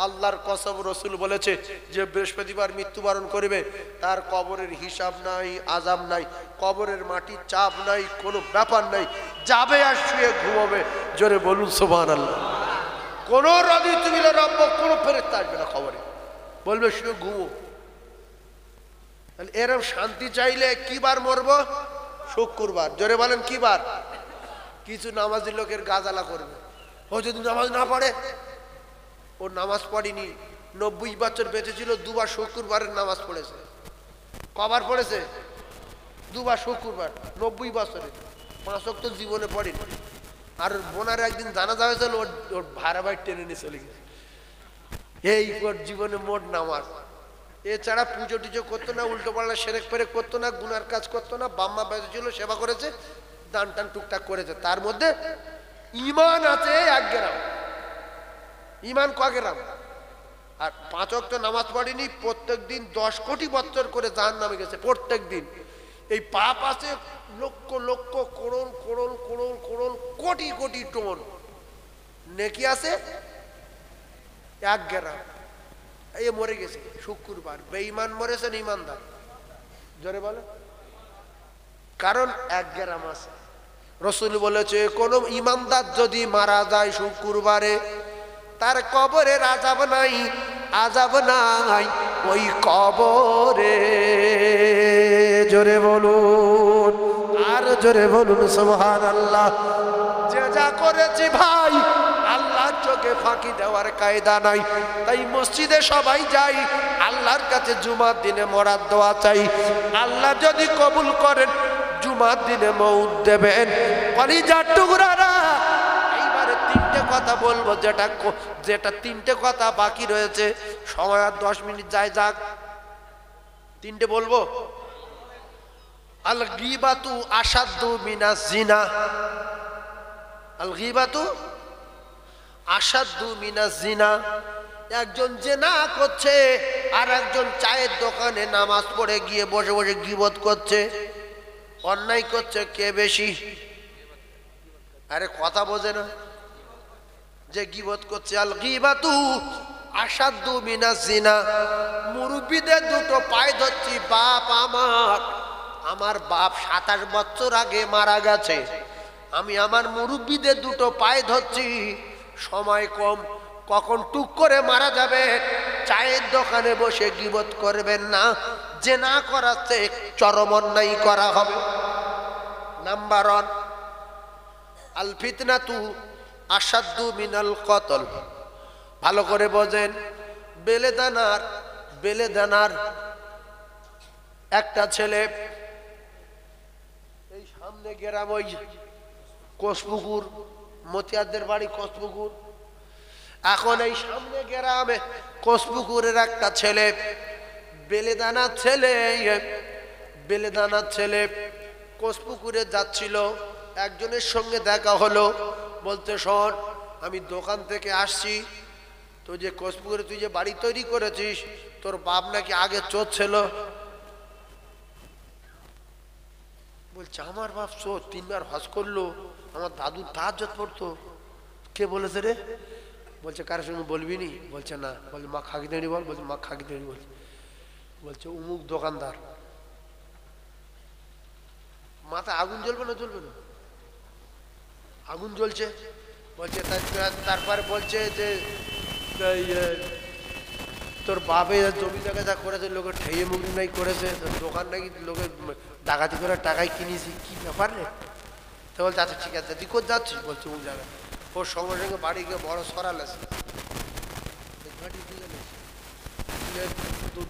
আল্লাহর কসম, রসুল বলেছে যে বৃহস্পতিবার মৃত্যুবরণ করবে তার কবরের হিসাব নাই, আযাব নাই, কবরের মাটি চাপ নাই, কোনো ব্যাপার নাই, যাবে আর শুয়ে ঘুমাবে। জোরে বলুন সুবহানাল্লাহ। কোনো রাজি তুমি রব্ব, কোনো ফেরেশতা আসবে না খবরে, বলবে শুয়ে ঘুমো। তাহলে এরকম শান্তি চাইলে কি বার মরবো? শুক্রবার। জোরে বলেন কি বার? কিছু নামাজি লোকের গাজালা করবে, ও যদি নামাজ না পড়ে, ও নামাজ পড়েনি, 90 বছর বেঁচে ছিল, দুবার শুক্রবারের নামাজ পড়েছে। কবার পড়েছে? দুবার শুক্রবার, 90 বছরে 5 ওয়াক্ত জীবনে পড়েনি। আর বোনার একদিন জানাজা হয়েছিল, ওর ভাড়া ভাই টেনে নিয়ে চলে গেছে। এই ওর জীবনে মোট নামাজ। এছাড়া পুজো টুজো করতো না, উল্টো পাল্টা সেরেক ফেরেক করতো না, গুনার কাজ করতো না, বাম্মা বেঁচে ছিল, সেবা করেছে, দান টান টুকটাক করেছে। তার মধ্যে ঈমান আছে 1 গ্রাম। ঈমান ক গ্রাম? আর 5 ওয়াক্ত নামাজ পড়েনি, প্রত্যেক দিন 10 কোটি বছর করে জাহান্নামে গেছে প্রত্যেক দিন। এই পাপ আছে লক্ষ লক্ষ করোড় করোড় করোড় করোড় কোটি কোটি টন। নেকি আছে 1 গ্রাম। এই মরে গেছে শুক্রবার। বেঈমান মরেছে না ঈমানদার? জোরে বলে। কারণ 1 গ্রাম আছে। রসুল বলেছে কোন ঈমানদার যদি মারা যায় শুক্রবারে, তার কবরের আযাব নাই, আযাব নাই ওই কবরে। জোরে বলুন, আর জোরে বলুন সুবহানাল্লাহ। যে যা করেছি ভাই, আল্লাহর চোখে ফাঁকি দেওয়ার কায়দা নাই। তাই মসজিদে সবাই যাই, আল্লাহর কাছে জুমার দিনে মরার দোয়া চাই। আল্লাহ যদি কবুল করেন জুমার দিনে মউত দেবেন। কলিজার টুকরারা, এইবারে 3টে কথা বলবো, যেটা 3টে কথা বাকি রয়েছে। সময় আর 10 মিনিট যায় যাক, 3টে বলবো। আল গীবাতু আশাদ্দু মিনাজ জিনা। আল গীবাতু আশাদ্দু মিনাজ জিনা। একজন জিনা করছে আর একজন চায়ের দোকানে নামাজ পড়ে গিয়ে বসে বসে গীবত করছে। অন্যায় করছে কে বেশি? আরে কথা বোঝে না যে গীবত করছে। আল গীবাতু আশাদ্দু মিনাজ জিনা। মুরব্বিদের 2টো পায়ে ধরছি, বাপ আমার বাপ 27 বছর আগে মারা গেছে। আমি আমার মুরব্বিদের 2টো পায়ে ধরছি, সময় কম, কখন টুক করে মারা যাবে। চায়ের দোকানে বসে গীবত করবেন না, জিনা করাতে চরম অন্যায় করা হবে। নাম্বার 1, আল ফিতনাতু আশাদ্দু মিনাল কতল। ভালো করে বোঝেন। বেলেদানার একটা ছেলে, এই সামনে গ্রাম, ওই কোষপুকুর, মতিয়ারদের বাড়ি কোষপুকুর। এখন এই সামনে গ্রামে কোষপুকুরের একটা ছেলে, বেলেদানার ছেলে কোষপুকুরে যাচ্ছিল। একজনের সঙ্গে দেখা হলো, বলতে শোন আমি দোকান থেকে আসছি, তো যে কোষপুকুরে তুই যে বাড়ি তৈরি করেছিস, তোর বাপ নাকি আগে চোর ছিল। বলছে আমার বাপ চোর, 3বার হজ করলো, আমার দাদু তাহাজ্জুদ পড়তো। কে বলেছে রে? বলছে কারোর সঙ্গে বলবি নি? বলছে না। বলছে মা খাকি দেনি বল। বলছে মা খাকি দেনি বল। বলছে উমুক দোকানদার। মাথা আগুন জ্বলবে না? জ্বলবে না? আগুন জ্বলছে। বলছে তারপরে বলছে যে তোর বাপে জমি জায়গা যা করেছে লোকে ঠেয়ে মুগরি নাই করেছে, দোকান নাকি লোকে ডাকাতি করে টাকায় কিনেছি, কি ব্যাপার রে? তো বলছে আচ্ছা ঠিক আছে, তুই কোথায় যাচ্ছিস? বলছে ওই জায়গায়। ওর সঙ্গে সঙ্গে বাড়ি গিয়ে বড় সরাল আছে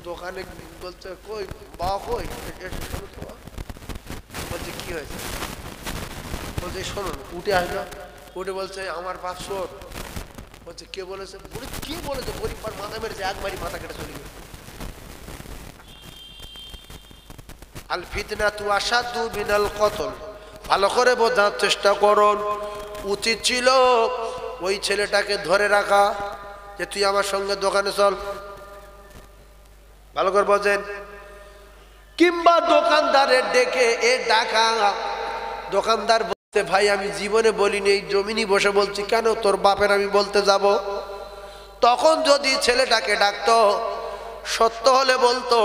দোকানে, বলছে কই বাবা কই? বলছে কি হয়েছে? বলছে শোনো, উঠে আসলো, উঠে বলছে আমার বাপ শোন। বলছে কে বলেছে? বলে কে বলেছে? গরিববার মাথা মেরেছে, একবারই মাথা কেটে চলে গেছে। আল ফিতনা তু আসাদু মিনাল কতল। ভালো করে বোঝার চেষ্টা করুন। উচিত ছিল ওই ছেলেটাকে ধরে রাখা, যে তুই আমার সঙ্গে দোকানে চল। ভালো করে বোঝেন। কিংবা দোকানদারের ডেকে এ ডাকা, দোকানদার বলতে ভাই আমি জীবনে বলিনি, এই জমিনই বসে বলছি, কেন তোর বাপের আমি বলতে যাব? তখন যদি ছেলেটাকে ডাকতো, সত্য হলে বলতো,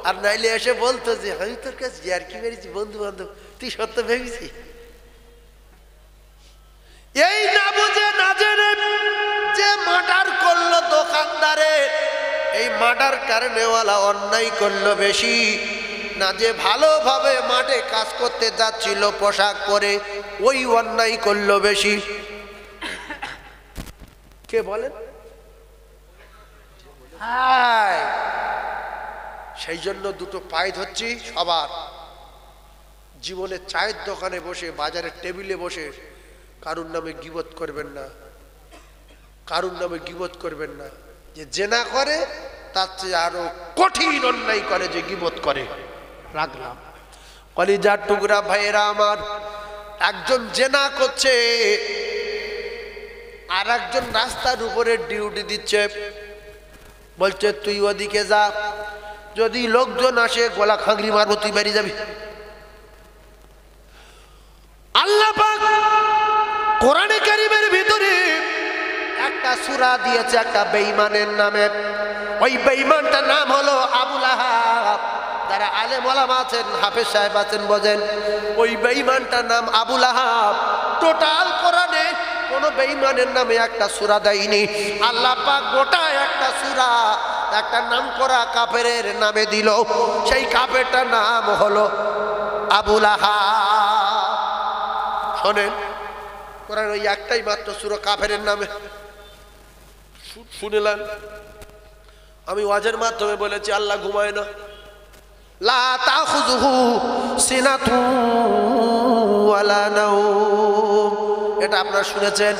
আর নাইলে এসে বলতো যে আমি তোর কাছে আর কি বেরিয়েছি, বন্ধু বান্ধব, তুই সত্য ভেবেছি। এই না বুঝে না জেনে যে মার্ডার করলো দোকানদারে, এই মার্ডার কারণেওয়ালা অন্যায় করলো বেশি না, যে ভালোভাবে মাঠে কাজ করতে যাচ্ছিল পোশাক পরে, ওই অন্যায় করলো বেশি। কে বলেন? সেই জন্য দুটো পায়ে ধরছি সবার, জীবনে চায়ের দোকানে বসে, বাজারের টেবিলে বসে কারুর নামে গীবত করবেন না, কারুর নামে গীবত করবেন না। যে জেনা করে তার চেয়ে আরো কঠিন অন্যায় করে যে গীবত করে। রাখলাম কলিজার টুকরা ভাইয়েরা আমার, একজন জেনা করছে, আর একজন রাস্তার উপরে ডিউটি দিচ্ছে, বলছে তুই ওদিকে যা, যদি লোকজন আসে গলা খাগড়ি মারবো, তুই বেরিয়ে যাবি। আল্লাহ পাক কোরআনে কারীমের ভিতরে একটা সূরা দিয়েছে একটা বেঈমানের নামে। ওই বেঈমানটার নাম হলো আবু লাহাব। যারা আলেম ওলামা আছেন, হাফেজ সাহেব আছেন, বোঝেন ওই বেঈমানটার নাম আবু লাহাব। টোটাল কোরআনে কোন বেঈমানের নামে একটা সূরা দেয়নি। আল্লাহ পাক গোটা একটা সূরা একটা নাম করা কাফেরের নামে দিল। সেই কাফেরটার নাম হলো আবু লাহাব। শোনেন, কোরআন ওই একটাই মাত্র সূরা কাফেরের নামে। শুনলেন? আমি ওয়াজের মাধ্যমে বলেছি আল্লাহ ঘুমায় না। লা তাখুযুহু সিনাতু ওয়ালা নাওম, এটা আপনারা শুনেছেন।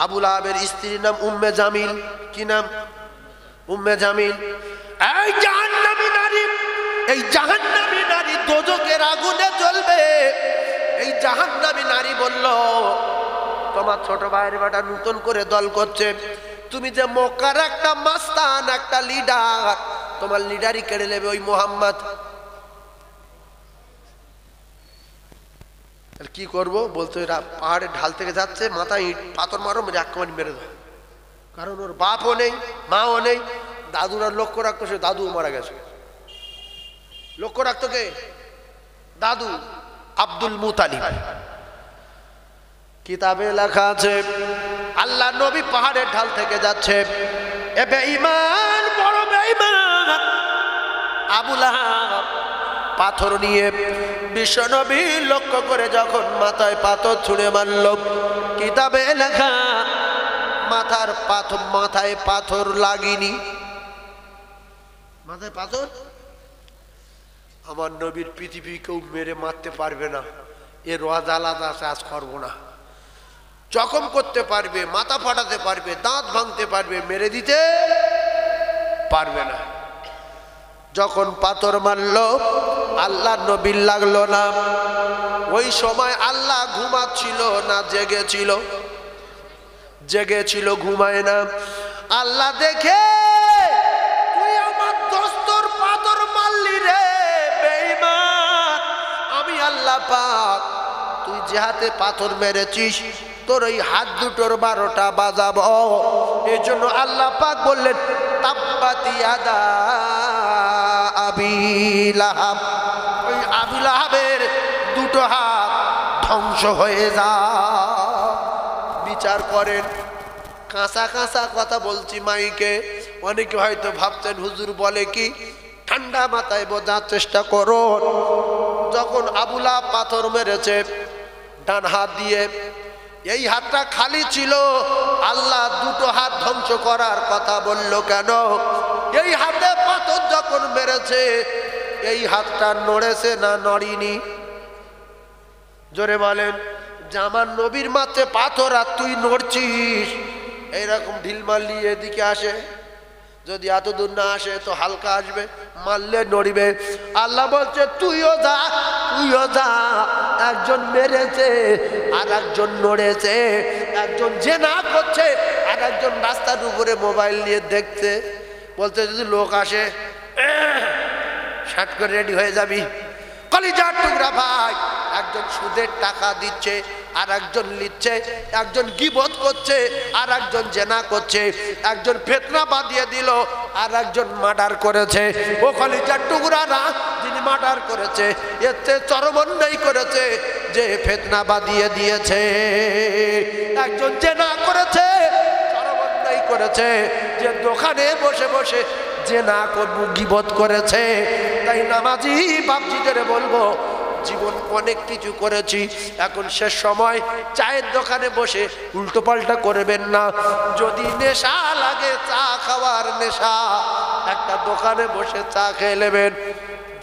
আবু লাহাবের স্ত্রীর নাম উম্মে জামিল। কি নাম? উম্মে জামিল। এই জাহান্নামী নারী, এই জাহান্নামী নারী দোজখের আগুনে জ্বলবে। এই জাহান্নামী নারী বলল, তোমার ছোট ভাইয়ের বেটা নতুন করে দল করছে, তুমি যে মক্কার একটা মাস্তান, একটা লিডার, তোমার লিডারই কেড়ে নেবে ওই মুহাম্মদ। কি করবো? বলতো এরা পাহাড়ের ঢাল থেকে যাচ্ছে, মাথায় ইট পাথর মারো, এক কামানি মেরে দাও। কারণ ওর বাপও নেই, মাও নেই, দাদুরা লক্ষ্য রাখতো, সে দাদু মারা গেছে। লক্ষ্য রাখতো কে? দাদু আব্দুল মুতালিব। কিতাবে লেখা আছে আল্লাহ নবী পাহাড়ের ঢাল থেকে যাচ্ছে, এ বেঈমান, বড় বেঈমান আবু লাহাব পাথর নিয়ে বিশ্ব নবী লক্ষ্য করে যখন মাথায় পাথর ছুঁড়ে মারল, কিতাবে লেখা মাথায় পাথর লাগেনি। মাথায় পাথর? আমার নবীর পৃথিবী কেউ মেরে মারতে পারবে না, এর ওয়াজ আলাদা আছে, আজ করবো না। জখম করতে পারবে, মাথা ফাটাতে পারবে, দাঁত ভাঙতে পারবে, মেরে দিতে পারবে না। যখন পাথর মারল আল্লাহ নবীর লাগলো না। ওই সময় আল্লাহ ঘুমাচ্ছিল না জেগেছিল? জেগেছিল, ঘুমায় না। আল্লাহ দেখে, তুই আমার দোস্তর পাথর মারলি রে বেঈমান, আমি আল্লাহ পাক তুই যে হাতে পাথর মেরেছিস তোর ওই হাত দুটোর 12টা বাজাবো। এই জন্য আল্লাহ পাক বললেন তাব্বাত ইয়াদা আবি লাহাব, ওই আবু লাহাবের দুটো হাত ধ্বংস হয়ে যা। বিচার করেন, কাঁচা কাঁচা কথা বলছি মাইকে, অনেকে হয়তো ভাবছেন হুজুর বলে কি, ঠান্ডা মাথায় বোঝার চেষ্টা করো। যখন আবু লাহাব পাথর মেরেছে ডান হাত দিয়ে, এই হাতটা খালি ছিল, আল্লাহ দুটো হাত ধ্বংস করার কথা বলল কেন? এই হাতে পাথর যখন মেরেছে এই হাতটা নড়েছে না নড়িনি? জোরে বলেন। যে আমার নবীর মাথায় পাথর আর তুই নড়ছিস, এইরকম ঢিল মারলি এদিকে আসে, যদি এত দূর না আসে তো হালকা আসবে, মারলে নড়িবে। আল্লাহ বলছে তুইও যা, তুইও যা। একজন মেরেছে আর একজন নড়েছে, একজন জেনা করছে আর একজন রাস্তার উপরে মোবাইল নিয়ে দেখছে। বলছে যদি লোক আসে শার্ট করে রেডি হয়ে যাবি। কলিজার টুকরা ভাই, একজন সুদের টাকা দিচ্ছে আর একজন নিচ্ছে, একজন গীবত করছে আর একজন জেনা করছে, একজন ফিতনা বাঁধিয়ে দিল আর একজন মার্ডার করেছে। ও কলিজার টুকরা না, যিনি মার্ডার করেছে এর চেয়ে চরম অন্যায় করেছে যে ফিতনা বাঁধিয়ে দিয়েছে। একজন জেনা করেছে, চরম অন্যায় করেছে যে দোকানে বসে বসে জেনা গীবত করেছে। তাই নামাজি বাপজিদের বলবো, জীবন অনেক কিছু করেছি, এখন শেষ সময় চায়ের দোকানে বসে উল্টো পাল্টা করবেন না। যদি নেশা লাগে, চা খাওয়ার নেশা, একটা দোকানে বসে চা খেয়ে নেবেন।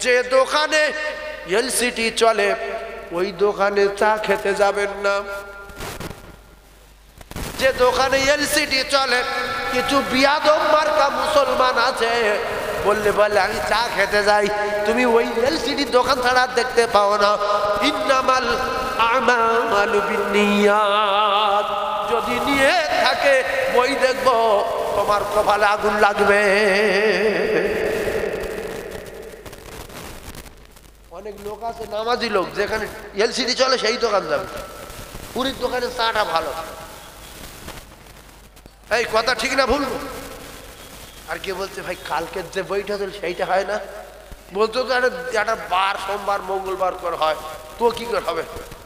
যে দোকানে এলসিডি চলে ওই দোকানে চা খেতে যাবেন না। যে দোকানে এলসিডি চলে, কিছু বিয়াদব মার্কা মুসলমান আছে, বললে বলে আমি চা খেতে যাই, তুমি ওই এলসিডি দোকান ছাড়া দেখতে পাও না। ইন্নামাল আমালু বিন্নিয়াত, যদি নিয়ে থাকে বই দেখবো তোমার কপালে আগুন লাগবে। অনেক লোক আছে নামাজি লোক, যেখানে এলসিডি চলে সেই দোকান যাবে, পুরীর দোকানে চাটা ভালো। এই কথা ঠিক না ভুল? আর কে বলছে ভাই কালকের যে বইটা চল সেইটা হয় না, বলতো তো একটা বার সোমবার মঙ্গলবার করে হয়, তো কি করে হবে?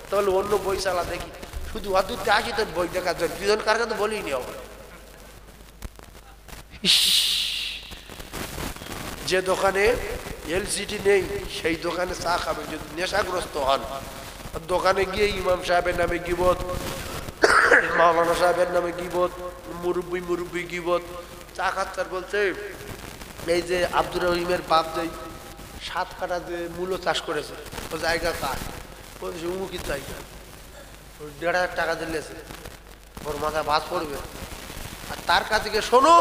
তাহলে অন্য বই চালা দেখি, শুধু অদূরতে আসি তোর বই দেখার জন্য, দুজন কার কাছে বলিনি হবে। যে দোকানে এলসিডি নেই সেই দোকানে চা খাবে যদি নেশাগ্রস্ত হন। দোকানে গিয়ে ইমাম সাহেবের নামে গীবত, মাওলানা সাহেবের নামে গীবত, মুরব্বি গীবত। চা খাচ্ছার বলছে এই যে আব্দুর রহিমের বাপ যে 7 কাঠা যে মূলো চাষ করেছে, ও জায়গা কার বলছে উমুকির জায়গা, 1,500 টাকা দিলেছে, ওর মাথায় ভাত পড়বে। আর তার কাছে গিয়ে শোনো,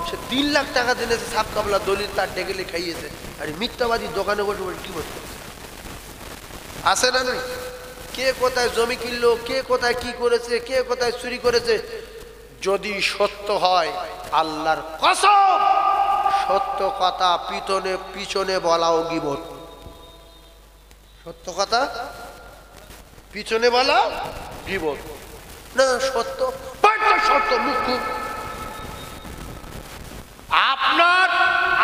সে 3 লাখ টাকা দিলেছে, সাপ কাবলা দলিল তার ডেকেলে খাইয়েছে। আর মিথ্যাবাদী দোকানে বসে বসে কি করতে আসে না? নেই কে কোথায় জমি কিনলো, কে কোথায় কি করেছে, কে কোথায় চুরি করেছে। যদি সত্য হয় আল্লাহর কসম, সত্য কথা পিছনে বলাও গীবত। সত্য কথা পিছনে বলা গীবত না, সত্য সত্য মুখ।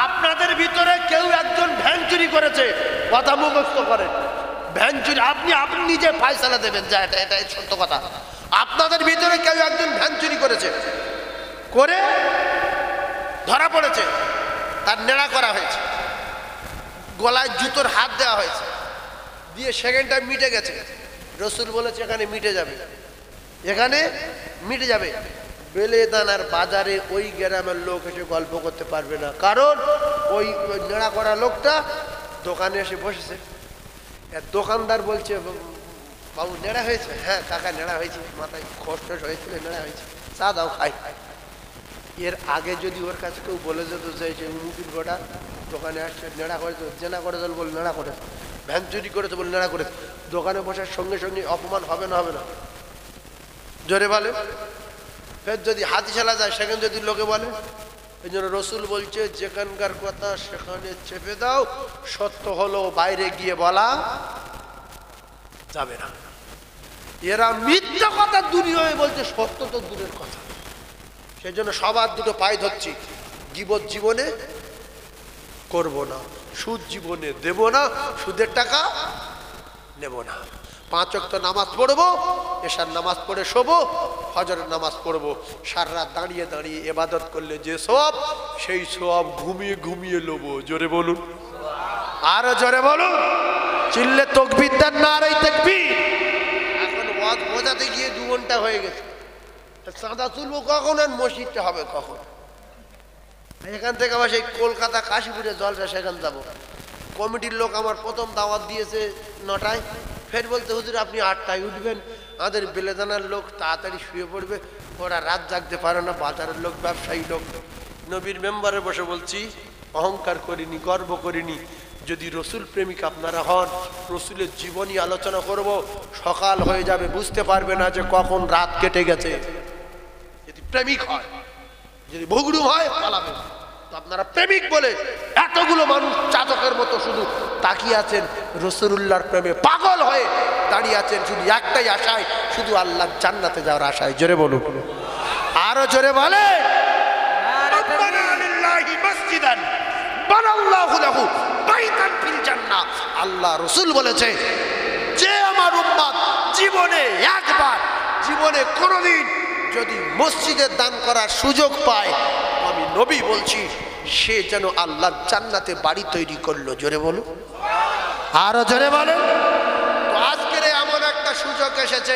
আপনাদের ভিতরে কেউ একজন ভ্যান চুরি করেছে, কথা মুখস্থ করেন, ভ্যান চুরি, আপনি নিজে ফায়সালা দেবেন যা এটা সত্য কথা। আপনাদের ভিতরে কেউ একজন ভ্যান চুরি করেছে, করে ধরা পড়েছে, তার নেড়া করা হয়েছে, গলায় জুতোর হাত দেওয়া হয়েছে, দিয়ে সেকেন্ড টাইম মিটে গেছে। রসুল বলেছে এখানে মিটে যাবে, এখানে মিটে যাবে। বেলেদানার বাজারে ওই গ্রামের লোক এসে গল্প করতে পারবে না, কারণ ওই নেড়া করা লোকটা দোকানে এসে বসেছে। দোকানদার বলছে বাবু নেড়া হয়েছে? হ্যাঁ কাকা নেড়া হয়েছে, মাথায় কষ্ট হয়েছিল, নেড়া হয়েছে, চা দাও খাই। এর আগে যদি ওর কাছে কেউ বলে যেত যে মুখির গোটা দোকানে আসছে, নেড়া করেছে, জেনা করেছে বলে নেড়া করেছে, ভ্যান চুরি করেছে বলে নেড়া করেছে, দোকানে বসার সঙ্গে সঙ্গে অপমান হবে না? হবে না? জোরে বলে। ফের যদি হাতি ছেলা যায় সেখানে যদি লোকে বলে, এই জন্য রসুল বলছে যেখানকার কথা সেখানে চেপে দাও, সত্য হলো বাইরে গিয়ে বলা যাবে না। এরা মিথ্যা কথা দুনিয়ায় বলছে, সত্য তো দূরের কথা। সেই জন্য সবার দুটো পায়ে ধরছি, গীবত জীবনে করব না, সুদ জীবনে দেব না, সুদের টাকা নেব না। 5 ওয়াক্ত নামাজ পড়বো, এশার নামাজ পড়ে শোবো, ফজরের নামাজ পড়বো। সারা রাত দাঁড়িয়ে দাঁড়িয়ে ইবাদত করলে যে সওয়াব, সেই সওয়াব ঘুমিয়ে ঘুমিয়ে লোবো। জোরে বলুন, আরো জোরে বলুন। চিল্লে তাকবীর দেন, নারায়ে তাকবীর। এখন ওয়াজ বোঝাতে গিয়ে 2 ঘন্টা হয়ে গেছে। চাঁদা তুলবো কখন আর মসজিদটা হবে কখন? এখান থেকে আবার সেই কলকাতা কাশীপুরে জলসা, সেখানে যাবো। কমিটির লোক আমার প্রথম দাওয়াত দিয়েছে 9টায়, ফের বলতে হুজুর আপনি 8টায় উঠবেন, আমাদের বেলেদানার লোক তাড়াতাড়ি শুয়ে পড়বে, ওরা রাত জাগতে পারে না, বাজারের লোক, ব্যবসায়ী লোক। নবীর মেম্বারে বসে বলছি, অহংকার করিনি, গর্ব করিনি। যদি রসুল প্রেমিক আপনারা হন, রসুলের জীবনী আলোচনা করব, সকাল হয়ে যাবে, বুঝতে পারবে না যে কখন রাত কেটে গেছে। যদি প্রেমিক হয়, যদি ভুগড়ু হয় পালাবে। তো আপনারা প্রেমিক বলে এতগুলো মানুষ চাতকের মতো শুধু তাকিয়ে আছেন, রাসূলুল্লাহর প্রেমে পাগল হয়ে দাঁড়িয়ে আছেন, শুধু একটাই আশায়, শুধু আল্লাহর জান্নাতে যাওয়ার আশায়। জোরে বলুন, আরো জোরে বলে। আল্লাহ রসুল বলেছে, যে আমার উম্মত জীবনে একবার, জীবনে কোনোদিন যদি মসজিদের দান করার সুযোগ পায়, আমি নবী বলছি, সে যেন আল্লাহর জান্নাতে বাড়ি তৈরি করলো। জোরে বলো, আরো জোরে বলেন। তো আজকের এমন একটা সুযোগ এসেছে,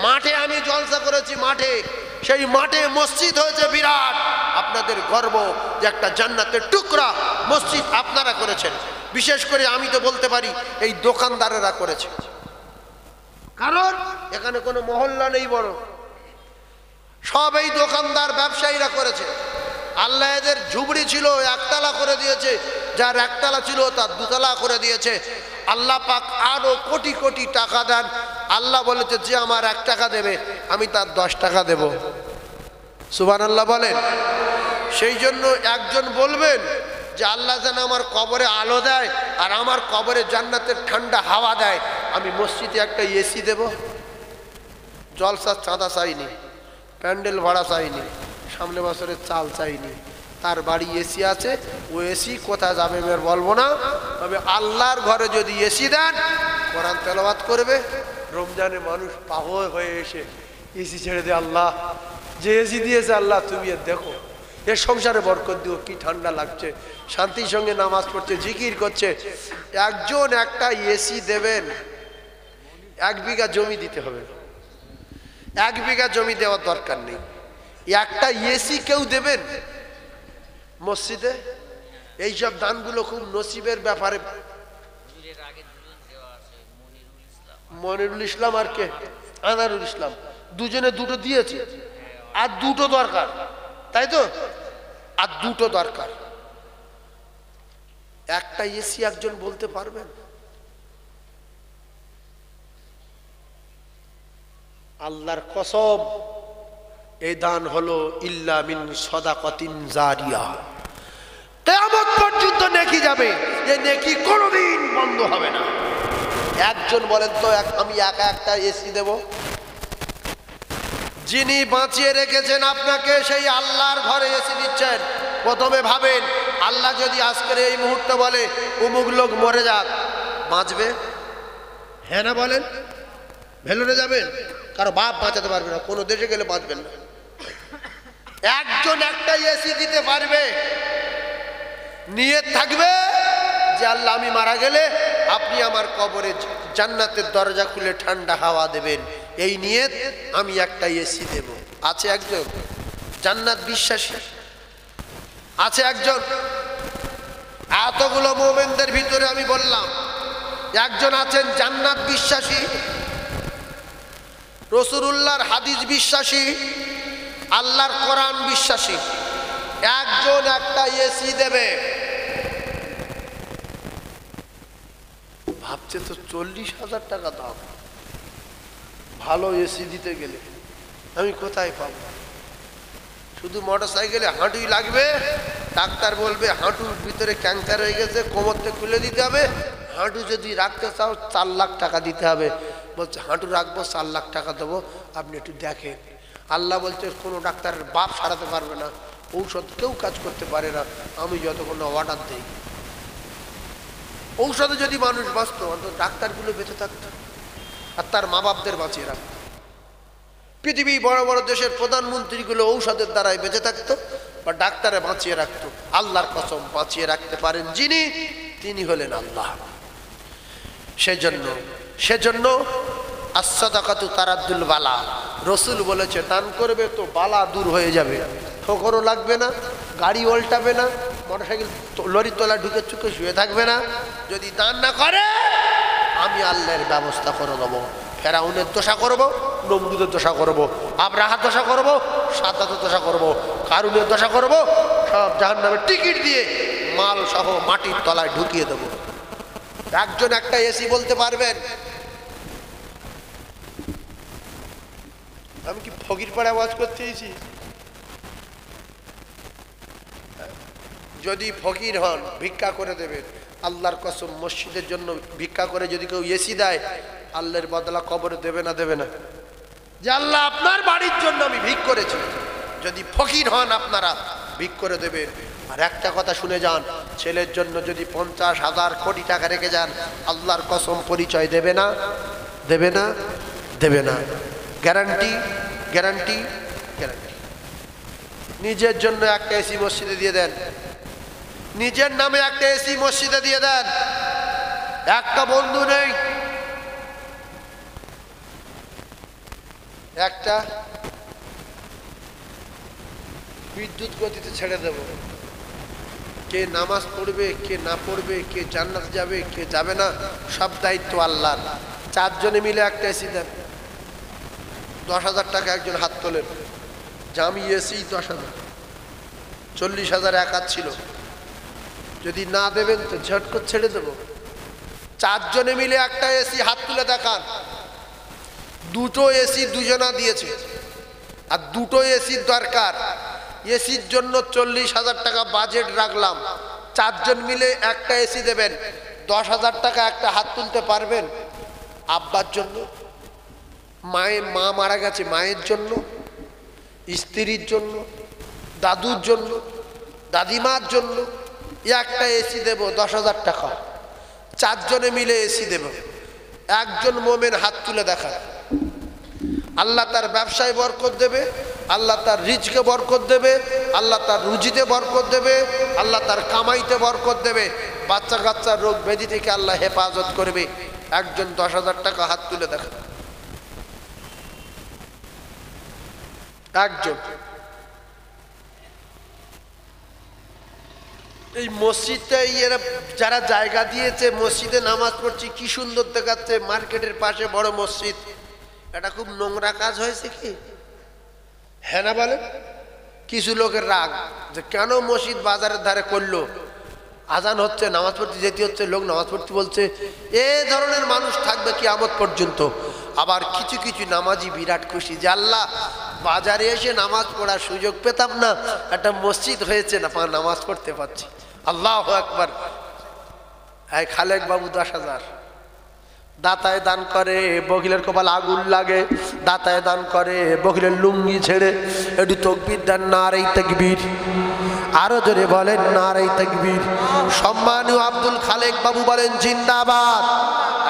মাঠে আমি জলসা করেছি, মাঠে, সেই মাঠে মসজিদ হয়েছে বিরাট। আপনাদের গর্ব যে একটা জান্নাতের টুকরা মসজিদ আপনারা করেছেন। বিশেষ করে আমি তো বলতে পারি এই দোকানদারেরা করেছে, কারণ এখানে কোনো মহল্লা নেই বড়, সব এই দোকানদার ব্যবসায়ীরা করেছে। আল্লাহ এদের ঝুবড়ি ছিল, একতলা করে দিয়েছে, যার একতলা ছিল তার 2তলা করে দিয়েছে। আল্লাহ পাক আরো কোটি কোটি টাকা দেন। আল্লাহ বলেছে, যে আমার 1 টাকা দেবে আমি তার 10 টাকা দেব। সুবহানাল্লাহ বলেন। সেই জন্য একজন বলবেন যে আল্লাহ যেন আমার কবরে আলো দেয় আর আমার কবরে জান্নাতের ঠান্ডা হাওয়া দেয়, আমি মসজিদে একটা এসি দেব। জলসার চাঁদা চাইনি, প্যান্ডেল ভাড়া চাইনি, সামনে বছরের চাল চাইনি, তার বাড়ি এসি আছে, ও এসি কোথায় যাবে আমি বলবো না। তবে আল্লাহর ঘরে যদি এসি দেন, কোরআন তেলাওয়াত করবে। রমজানে মানুষ পাগল হয়ে এসে এসি ছেড়ে দে, আল্লাহ যে এসি দিয়েছে আল্লাহ তুমি এর দেখো, এর সংসারে বরকত দিও, কি ঠান্ডা লাগছে, শান্তির সঙ্গে নামাজ পড়ছে, জিকির করছে। একজন একটা এসি দেবেন, 1 বিঘা জমি দিতে হবে। 1 বিঘা জমি দেওয়ার দরকার নেই, একটা এসি কেউ দেবেন মসজিদে। এইসব দানগুলো খুব নসিবের ব্যাপারে। মনিরুল ইসলাম আর কে, আনারুল ইসলাম, দুজনে 2টো দিয়েছে, আর 2টো দরকার, তাই তো, আর 2টো দরকার। একটা এসি একজন বলতে পারবেন? আল্লাহর কসম, এই দান হলো ইল্লা মিন সাদাকাতিন জারিয়া, কিয়ামত পর্যন্ত নেকি যাবে, এই নেকি কোনোদিন বন্ধ হবে না। একজন বলেন তো, আমি একা একটা এসি দেব? যিনি বাঁচিয়ে রেখেছেন আপনাকে, সেই আল্লাহর ঘরে এসি দিচ্ছেন। প্রথমে ভাবেন, আল্লাহ যদি আজকের এই মুহূর্তে বলে অমুক লোক মরে যাক, বাঁচবে? হ্যাঁ না বলেন? ভেলোরে যাবেন? কারো বাপ বাঁচাতে পারবে না, কোনো দেশে গেলে বাঁচবেন না। একজন একটা এসি দিতে পারবে, নিয়ত থাকবে যে আল্লাহ আমি মারা গেলে আপনি আমার কবরে জান্নাতের দরজা খুলে ঠান্ডা হাওয়া দেবেন, এই নিয়ত আমি একটা এসি দেব। আছে একজন জান্নাত বিশ্বাসী, আছে একজন। এতগুলো মুমিনদের ভিতরে আমি বললাম একজন আছেন জান্নাত বিশ্বাসী, রাসূলুল্লাহর হাদিস বিশ্বাসী, আল্লাহর কোরআন বিশ্বাসী। একজন একটা এসি দেবে। ভাবছে তো 40,000 টাকা দাম, ভালো এসি দিতে গেলে আমি কোথায় পাবো? শুধু মোটর সাইকেলে হাঁটুই লাগবে, ডাক্তার বলবে হাঁটুর ভিতরে ক্যান্সার হয়ে গেছে, কোমরতে খুলে দিতে হবে। হাঁটু যদি রাখতে চাও 4 লাখ টাকা দিতে হবে। বলছে হাঁটু রাখবো, 4 লাখ টাকা দেবো, আপনি একটু দেখেন। আল্লাহ বলছে কোনো ডাক্তারের বাপ সারাতে পারবে না, ঔষধ কেউ কাজ করতে পারে না, আমি যতক্ষণ অর্ডার দিই। ঔষধে যদি মানুষ বাঁচত, অন্তত ডাক্তারগুলো বেঁচে থাকতো। আর তার মা বাপদের বাঁচিয়ে রাখতো। পৃথিবী বড় বড় দেশের প্রধানমন্ত্রীগুলো ঔষধের দ্বারাই বেঁচে থাকতো বা ডাক্তারে বাঁচিয়ে রাখতো। আল্লাহর কসম বাঁচিয়ে রাখতে পারেন যিনি, তিনি হলেন আল্লাহ। সেজন্য as-সাদাকাতু তারাদ্দুল বালা, রসুল বলেছে দান করবে তো বালা দূর হয়ে যাবে, ঠোকরও লাগবে না, গাড়ি উল্টাবে না, মোটরসাইকেল লরির তলা ঢুকে চুকে শুয়ে থাকবে না। যদি দান না করে আমি আল্লাহর ব্যবস্থা করে দেবো। ফেরাউনের দোষা করব, নমরুদের দোষা করব, আব্রাহার দোষা করব, সাদ্দাতের দোষা করব, কারুনের দোষা করব, সব জাহান্নামের টিকিট দিয়ে মাল সহ মাটির তলায় ঢুকিয়ে দেব। একজন একটা এসি বলতে পারবেন? আমি কি ফকির পাড়া ওয়াজ করতে এসেছি? যদি ফকির হন ভিক্ষা করে দেবেন, আল্লাহর কসম মসজিদের জন্য ভিক্ষা করে যদি কেউ এসি দেয়, আল্লাহর বদলা কবরে দেবে না? দেবে না? যে আল্লাহ আপনার বাড়ির জন্য আমি ভিক করেছি, যদি ফকির হন আপনারা ভিক করে দেবেন। আর একটা কথা শুনে যান, ছেলের জন্য যদি 50,000 কোটি টাকা রেখে যান, আল্লাহর কসম পরিচয় দেবে না? দেবে না? দেবে না? Guarantee guarantee guarantee. নিজের জন্য একটা এসি মসজিদে দিয়ে দেন, নিজের নামে একটা এসি মসজিদে দিয়ে দেন। একটা বন্ধু নেই, একটা বিদ্যুৎ গতিতে ছেড়ে দেব। কে নামাজ পড়বে, কে না পড়বে, কে জান্নাত যাবে, কে যাবে না, সব দায়িত্ব আল্লাহর। 4 জনে মিলে একটা এসি দেন, 10,000 টাকা একজন হাত তোলেন, জামি এসি 10,000, 40,000 এক হাত ছিল। যদি না দেবেন তো ঝটকট ছেড়ে দেব। 4 জনে মিলে একটা এসি হাত তুলে দেখান। 2টো এসি দুজনা দিয়েছে, আর 2টো এসির দরকার। এসির জন্য 40,000 টাকা বাজেট রাখলাম, 4 জন মিলে একটা এসি দেবেন, 10,000 টাকা একটা হাত তুলতে পারবেন? আব্বার জন্য, মা মারা গেছে মায়ের জন্য, স্ত্রীর জন্য, দাদুর জন্য, দাদিমার জন্য একটা এসি দেব 10,000 টাকা। 4 জনে মিলে এসি দেব। একজন মোমেন হাত তুলে দেখা, আল্লাহ তার ব্যবসায় বরকত দেবে, আল্লাহ তার রিজকে বরকত দেবে, আল্লাহ তার রুজিতে বরকত দেবে, আল্লাহ তার কামাইতে বরকত দেবে, বাচ্চা কাচ্চার রোগ ব্যাধি থেকে আল্লাহ হেফাজত করবে। একজন 10,000 টাকা হাত তুলে দেখা, একজন। এই মসজিদটা এরা যারা জায়গা দিয়েছে, মসজিদে নামাজ পড়ছি, কি সুন্দর দেখাচ্ছে, মার্কেটের পাশে বড় মসজিদ। এটা খুব নোংরা কাজ হয়েছে কি? হ্যাঁ না বলেন? কিছু লোকের রাগ যে কেন মসজিদ বাজারের ধারে করলো, আজান হচ্ছে, নামাজ পড়তে যেতে হচ্ছে, লোক নামাজ পড়তে বলছে। এই ধরনের মানুষ থাকবে কিয়ামত পর্যন্ত। আবার কিছু কিছু নামাজি বিরাট খুশি যে আল্লাহ, বাজারে এসে নামাজ পড়ার সুযোগ পেতাম না, একটা মসজিদ হয়েছে, না নামাজ পড়তে পারছি। আল্লাহু আকবার। এই খালেক বাবু 10,000 দাতায় দান করে, বকিলের কপাল আগুন লাগে। দাতায় দান করে, বকিলের লুঙ্গি ছেড়ে একটু তাকবীর দেন, নারে তাকবীর। আরো জোরে বলেন নারে তাকবীর। সম্মানীয় আব্দুল খালেক বাবু বলেন জিন্দাবাদ।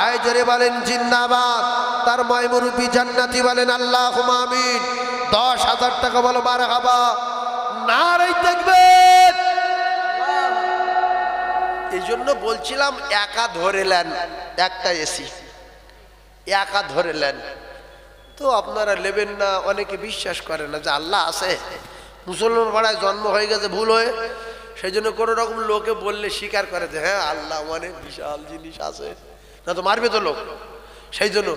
এই জোরে বলেন জিন্দাবাদ। তার মায় মুরব্বি জান্নাতি বলেন আল্লাহুম্মা আমিন। 10,000 টাকা বলো মারহাবা, নারে তাকবীর। এই জন্য বলছিলাম একা ধরে নেন একটা এসি, একা ধরে নেন। তো আপনারা নেবেন না, অনেকে বিশ্বাস করে না যে আল্লাহ আছে। মুসলমান পাড়ায় জন্ম হয়ে গেছে ভুল হয়ে, সেই জন্য কোনো রকম লোকে বললে স্বীকার করে যে হ্যাঁ আল্লাহ মানে বিশাল জিনিস আছে, না তো মারবে তো লোক। সেই জন্য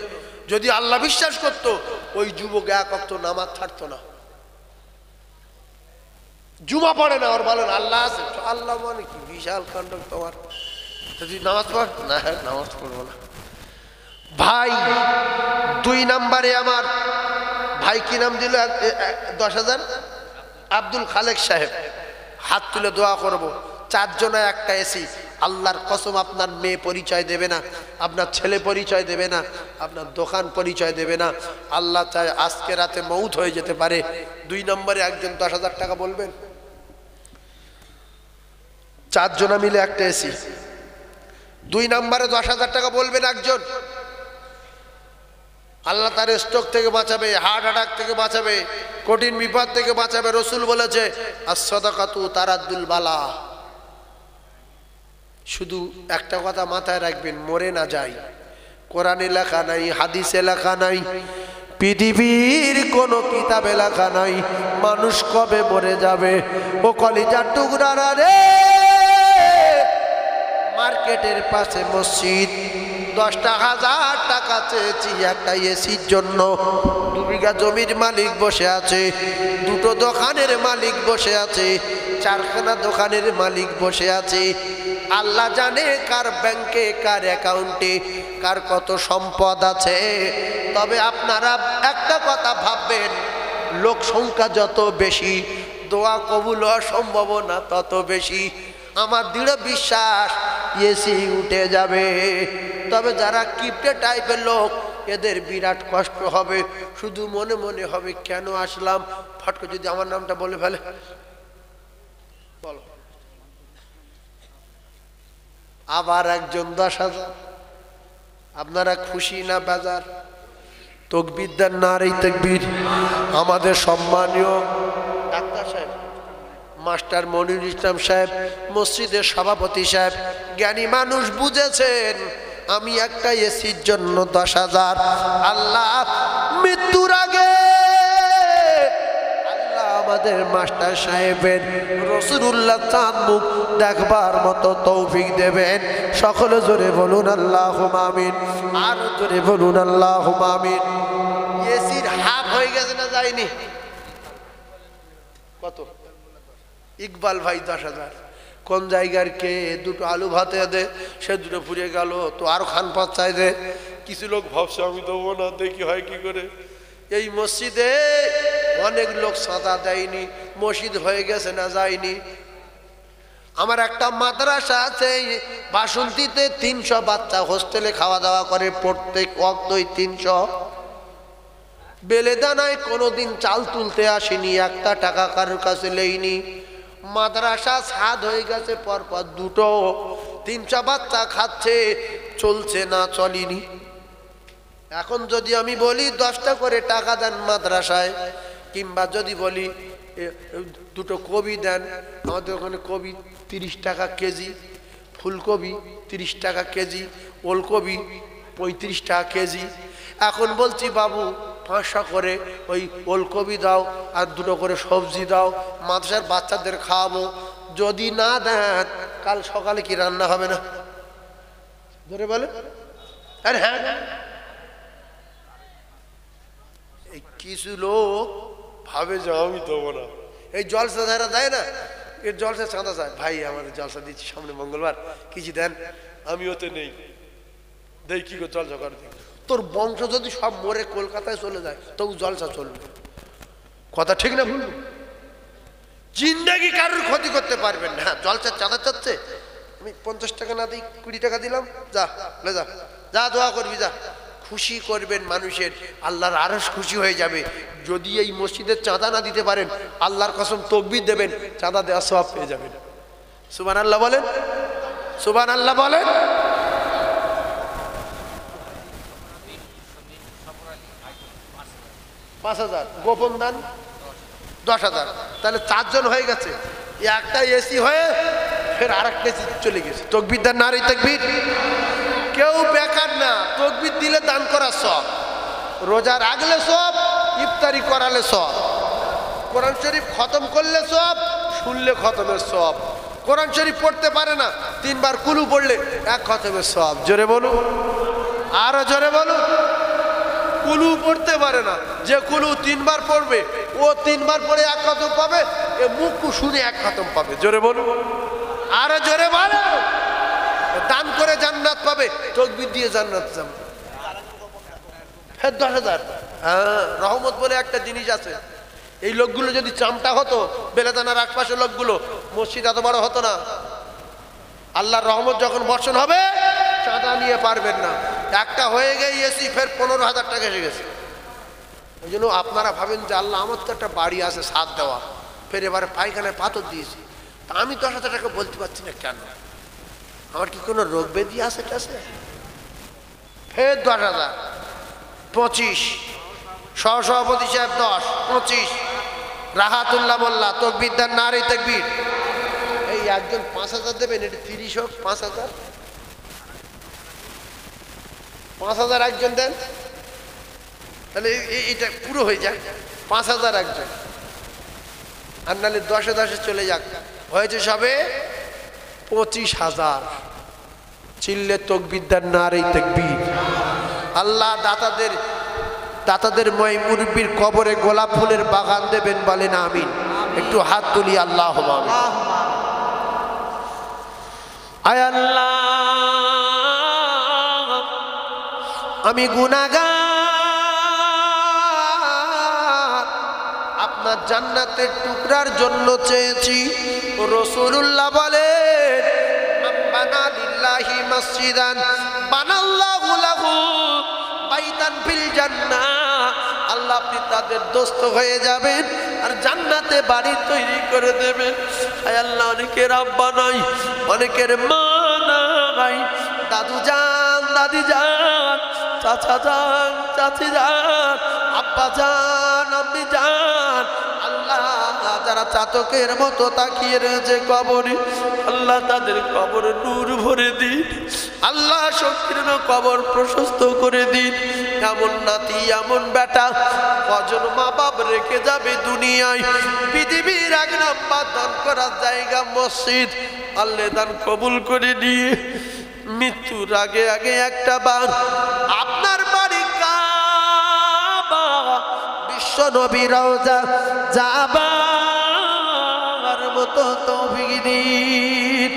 যদি আল্লাহ বিশ্বাস করতো, ওই যুবক এক ওয়াক্ত নামাজ ছাড়তো না, জুমা পড়ে না। ওর বলেন আল্লাহ আছে, আল্লাহ মানে কি বিশাল কাণ্ড তোমার, তুই নামাজ পড় না। নামাজ পড়বো না ভাই। 2 নম্বরে আমার ভাই কি নাম দিল 10,000? আব্দুল খালেক সাহেব। হাত তুলে দোয়া করব। 4 জনে একটা এসি। আল্লাহর কসম আপনার মেয়ে পরিচয় দেবে না, আপনার ছেলে পরিচয় দেবে না, আপনার দোকান পরিচয় দেবে না। আল্লাহ চায় আজকে রাতে মউত হয়ে যেতে পারে। 2 নম্বরে একজন 10,000 টাকা বলবেন। 4 জনা মিলে একটা এসি। 2 নম্বরে 10,000 টাকা বলবেন একজন। আল্লাহ তার স্ট্রোক থেকে বাঁচাবে, হার্ট অ্যাটাক থেকে বাঁচাবে, কঠিন বিপদ থেকে বাঁচাবে। রসুল বলেছে as-সাদাকাতু তারাদ্দুল বালা। শুধু একটা কথা মাথায় রাখবেন, মরে না যাই। কোরআনে লেখা নাই, হাদিসে লেখা নাই, পৃথিবীর কোন কিতাবে লেখা নাই মানুষ কবে মরে যাবে। ও কলিজার টুকরারা রে, মার্কেটের পাশে মসজিদ, 10,000 টাকা চেয়েছি একটা এসির জন্য। 2 বিঘা জমির মালিক বসে আছে, 2টো দোকানের মালিক বসে আছে, 4খানা দোকানের মালিক বসে আছে। আল্লাহ জানে কার ব্যাংকে, কার অ্যাকাউন্টে, কার কত সম্পদ আছে। তবে আপনারা একটা কথা ভাববেন, লোক সংখ্যা যত বেশি দোয়া কবুল হওয়ার সম্ভাবনা তত বেশি। আমার দৃঢ় বিশ্বাস এসি উঠে যাবে। তবে যারা কিপটে টাইপের লোক, এদের বিরাট কষ্ট হবে। শুধু মনে মনে হবে কেন আসলাম, ফটকে যদি আমার নামটা বলে ফেলে। বলো, আবার একজন 10,000। আপনারা খুশি না বেজার? তাকবীর দেন, নারে তাকবীর। আমাদের সম্মানীয় ডাক্তার সাহেব, মাস্টার মনিরুল ইসলাম সাহেব, মসজিদের সভাপতি সাহেব, জ্ঞানী মানুষ, বুঝেছেন আমি একটা এসির জন্য 10,000। আল্লাহ মৃত্যুর আগে আল্লাহ আমাদের মাস্টার সাহেবের রাসূলুল্লাহ চাঁদ মুখ দেখবার মতো তৌফিক দেবেন। সকলে জোরে বলুন আল্লাহুম্মা আমিন। আর জোরে বলুন আল্লাহুম্মা আমিন। এসির হাফ হয়ে গেছে না যায়নি? কত? ইকবাল ভাই 10,000। কোন জায়গার কে? 2টো আলু ভাতে দে, সে 2টো পুড়ে গেল, তো আরো খান পাত চাই দে। কিছু লোক ভাবছে আমি দেবো না, দেখি হয় কি করে। এই মসজিদে অনেক লোক চাঁদা দেয়নি, মসজিদ হয়ে গেছে না যায়নি। আমার একটা মাদ্রাসা আছে, বাসন্তীতে 300 বাচ্চা হোস্টেলে খাওয়া দাওয়া করে, প্রত্যেক ওয়াক্তই 300। বেলেদানায় কোনোদিন চাল তুলতে আসেনি, একটা টাকা কারোর কাছে লেইনি। মাদ্রাসা ছাদ হয়ে গেছে পরপর 2টো, 300 বাচ্চা খাচ্ছে, চলছে না, চলিনি। এখন যদি আমি বলি 10টা করে টাকা দেন মাদ্রাসায়, কিংবা যদি বলি 2টো কবি দেন, আমাদের ওখানে কবি 30 টাকা কেজি, ফুলকপি 30 টাকা কেজি, ওলকপি 35 টাকা কেজি। এখন বলছি বাবু 500 করে ওই ওলকপি দাও আর 2টো করে সবজি দাও, মাদ্রাসার বাচ্চাদের খাওয়াবো। যদি না দেন কাল সকালে কি রান্না হবে না? ধরে বলে আরে হ্যাঁ। এই কিছু লোক ভাবে যে আমি দেবো না। এই জলসা যারা দেয় না, এর জলসা চাঁদা চায়, ভাই আমাদের জলসা দিচ্ছি সামনে মঙ্গলবার, কিছু দেন। আমি ওতে নেই, দেই কি করে জলসা করে দিই। তোর বংশ যদি সব মরে কলকাতায় চলে যায় তবু জলসা চলবে। কথা ঠিক না ভুল? জিন্দেগি কারোর ক্ষতি করতে পারবেন না। জলসা চাঁদা চাচ্ছে, আমি 50 টাকা না দিই 20 টাকা দিলাম, যা লে যা, যা দোয়া করবি যা। খুশি করবেন মানুষের, আল্লাহর আরশ খুশি হয়ে যাবে। যদি এই মসজিদের চাঁদা না দিতে পারেন, আল্লাহর কসম তাকবীর দেবেন, চাঁদা দেওয়া সওয়াব পেয়ে যাবেন। সুবহানাল্লাহ বলেন, সুবহানাল্লাহ বলেন। পাঁচ 5,000 গোপন দান 10,000, তাহলে 4 জন হয়ে গেছে। একটা এসি হয়ে ফের আরেকটা এসি চলে গেছে। তাকবীর দেন, নারে তাকবীর। কেউ বেকার না, তাকবীর দিলে দান করা সব, রোজা রাখলে সব, ইফতারি করালে সব, কোরআন শরীফ খতম করলে সব, শুনলে খতমের সব। কোরআন শরীফ পড়তে পারে না, 3 বার কুলু পড়লে 1 খতমের সব। জোরে বলুন, আরো জোরে বলুন। কুলু পড়তে পারে না, যে কুলু 3 বার পড়বে ও 3 বার পড়ে 1 খতম পাবে, এ মুখ শুনে 1 খতম পাবে। জোরে বলুন, আরো জোরে বলুন। দান করে জান্নাত পাবে, তাকবীর দিয়ে জান্নাত যাবে। ফের 10,000। হ্যাঁ, রহমত বলে একটা জিনিস আছে। এই লোকগুলো যদি চামটা হতো, বেলেদানার আশপাশের লোকগুলো, মসজিদ এত বড় হতো না। আল্লাহর রহমত যখন বর্ষণ হবে, চাঁদা নিয়ে পারবেন না। একটা হয়ে গিয়ে এসি ফের 15,000 টাকা এসে গেছে। ওই জন্য আপনারা ভাবেন যে আল্লাহ আমার তো একটা বাড়ি আছে সাথ দেওয়া, ফের এবারে পায়খানায় পাথর দিয়েছি, তা আমি 10,000 টাকা বলতে পারছি না কেন? আমার কি কোনো রোগ ব্যাধি আছে? ফের 10,000। 25, সহসভাপতি সাহেব 10, 25, রাহাতুল্লাহ মোল্লা তকবীর দেন, নারে তাকবীর। এই একজন 5000 দেবেন, এটা 30 হোক, 5000 5000 একজন দেন, তাহলে এটা পুরো হয়ে যাক 5000 একজন, আর নাহলে 10-এ 10-এ চলে যাক। হয়েছে সবে 25,000। চিল্লে তকবীর দেন, নারে তাকবীর। আল্লাহ দাতাদের ময় মুরব্বির কবরে গোলাপ ফুলের বাগান দেবেন, বলেন আমিন। একটু হাত তুলি, আল্লাহ আমিন। আয় আল্লাহ, আমি গুনাহগার, আপনার জান্নাতের টুকরার জন্য চেয়েছি। রাসূলুল্লাহ বলেন, মান বানা লিল্লাহি মসজিদান বানাল্লাহু লাহু বাইতান ফিল জান্নাহ। আল্লাহ আপনি তাদের দোস্ত হয়ে যাবেন আর জান্নাতে বাড়ি তৈরি করে দেবেন। আয় আল্লাহ, অনেকের আব্বা নাই, অনেকের মা নাই, দাদু যান, দাদি যান, চাচা যান, চাচি যান, আব্বা যান, আম্মি যান। আল্লাহ, যারা চাতকের মতো তাকিয়ে রয়েছে কবরে, আল্লাহ তাদের কবরে নূর ভরে দিন। আল্লাহ সংকীর্ণ কবর প্রশস্ত করে দিন। এমন নাতি, এমন বেটা, কজন মা বাপ রেখে যাবে দুনিয়ায়। পৃথিবীর 1 নাম্বার দান করার জায়গা মসজিদ। আল্লাহ দান কবুল করে নিয়ে মৃত্যুর আগে আগে একটা বার আপনার বাড়ি কাবা, বিশ্ব নবী রওজা যাবার মতো তৌফিক দিন।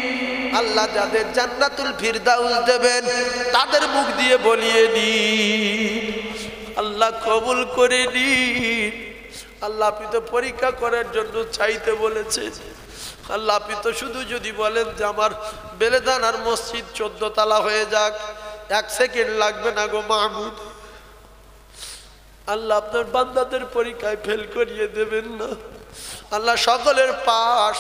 আল্লাহ যাদের জান্নাতুল ফিরদাউস দেবেন তাদের মুখ দিয়ে বলিয়ে নিন, আল্লাহ কবুল করে নিন। আল্লাহ আপনি তো পরীক্ষা করার জন্য চাইতে বলেছে। আল্লাহ আপনি তো শুধু যদি বলেন যে আমার বেলেদানার মসজিদ 14 তলা হয়ে যাক, 1 সেকেন্ড লাগবে না গো মাহমুদ। আল্লাহ আপনার বান্দাদের পরীক্ষায় ফেল করিয়ে দেবেন না। আল্লাহ সকলের পাশ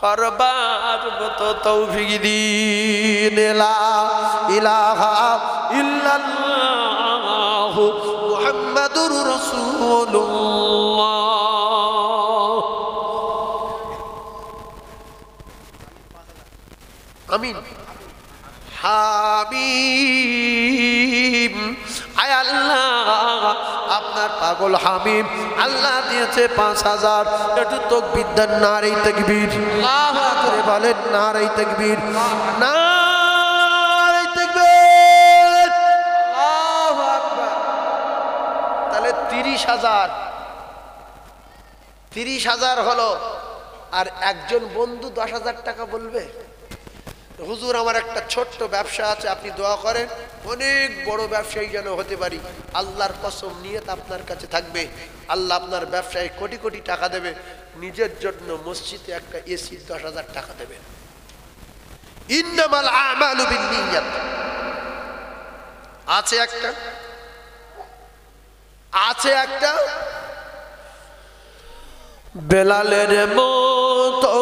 করবার মতো তৌফিক দিন। লা ইলাহা ইল্লাল্লাহু মুহাম্মাদুর রাসূলুল্লাহ। আমিন। হাবিব, আয় আল্লাহ আপনার পাগল হাবিব আল্লাহ দিয়েছে 5000। একটু তাকবীর দেন, নারে তাকবীর। আল্লাহু আকবার বলেন, নারে তাকবীর, নারে তাকবীর, আল্লাহু আকবার। তাহলে 30,000 হলো। আর একজন বন্ধু 10,000 টাকা বলবে, হুজুর আমার একটা ছোট্ট ব্যবসা আছে, আপনি দোয়া করেন অনেক বড় ব্যবসায়ী যেন হতে পারি। আল্লাহর কসম, নিয়ত আপনার কাছে থাকবে, আল্লাহ আপনার ব্যবসায় কোটি কোটি টাকা দেবে। নিজের জন্য মসজিদে একটা এসি 10,000 টাকা দেবেন। ইন্নামাল আমালু বিন্নিয়াত আছে একটা বেলালের মতো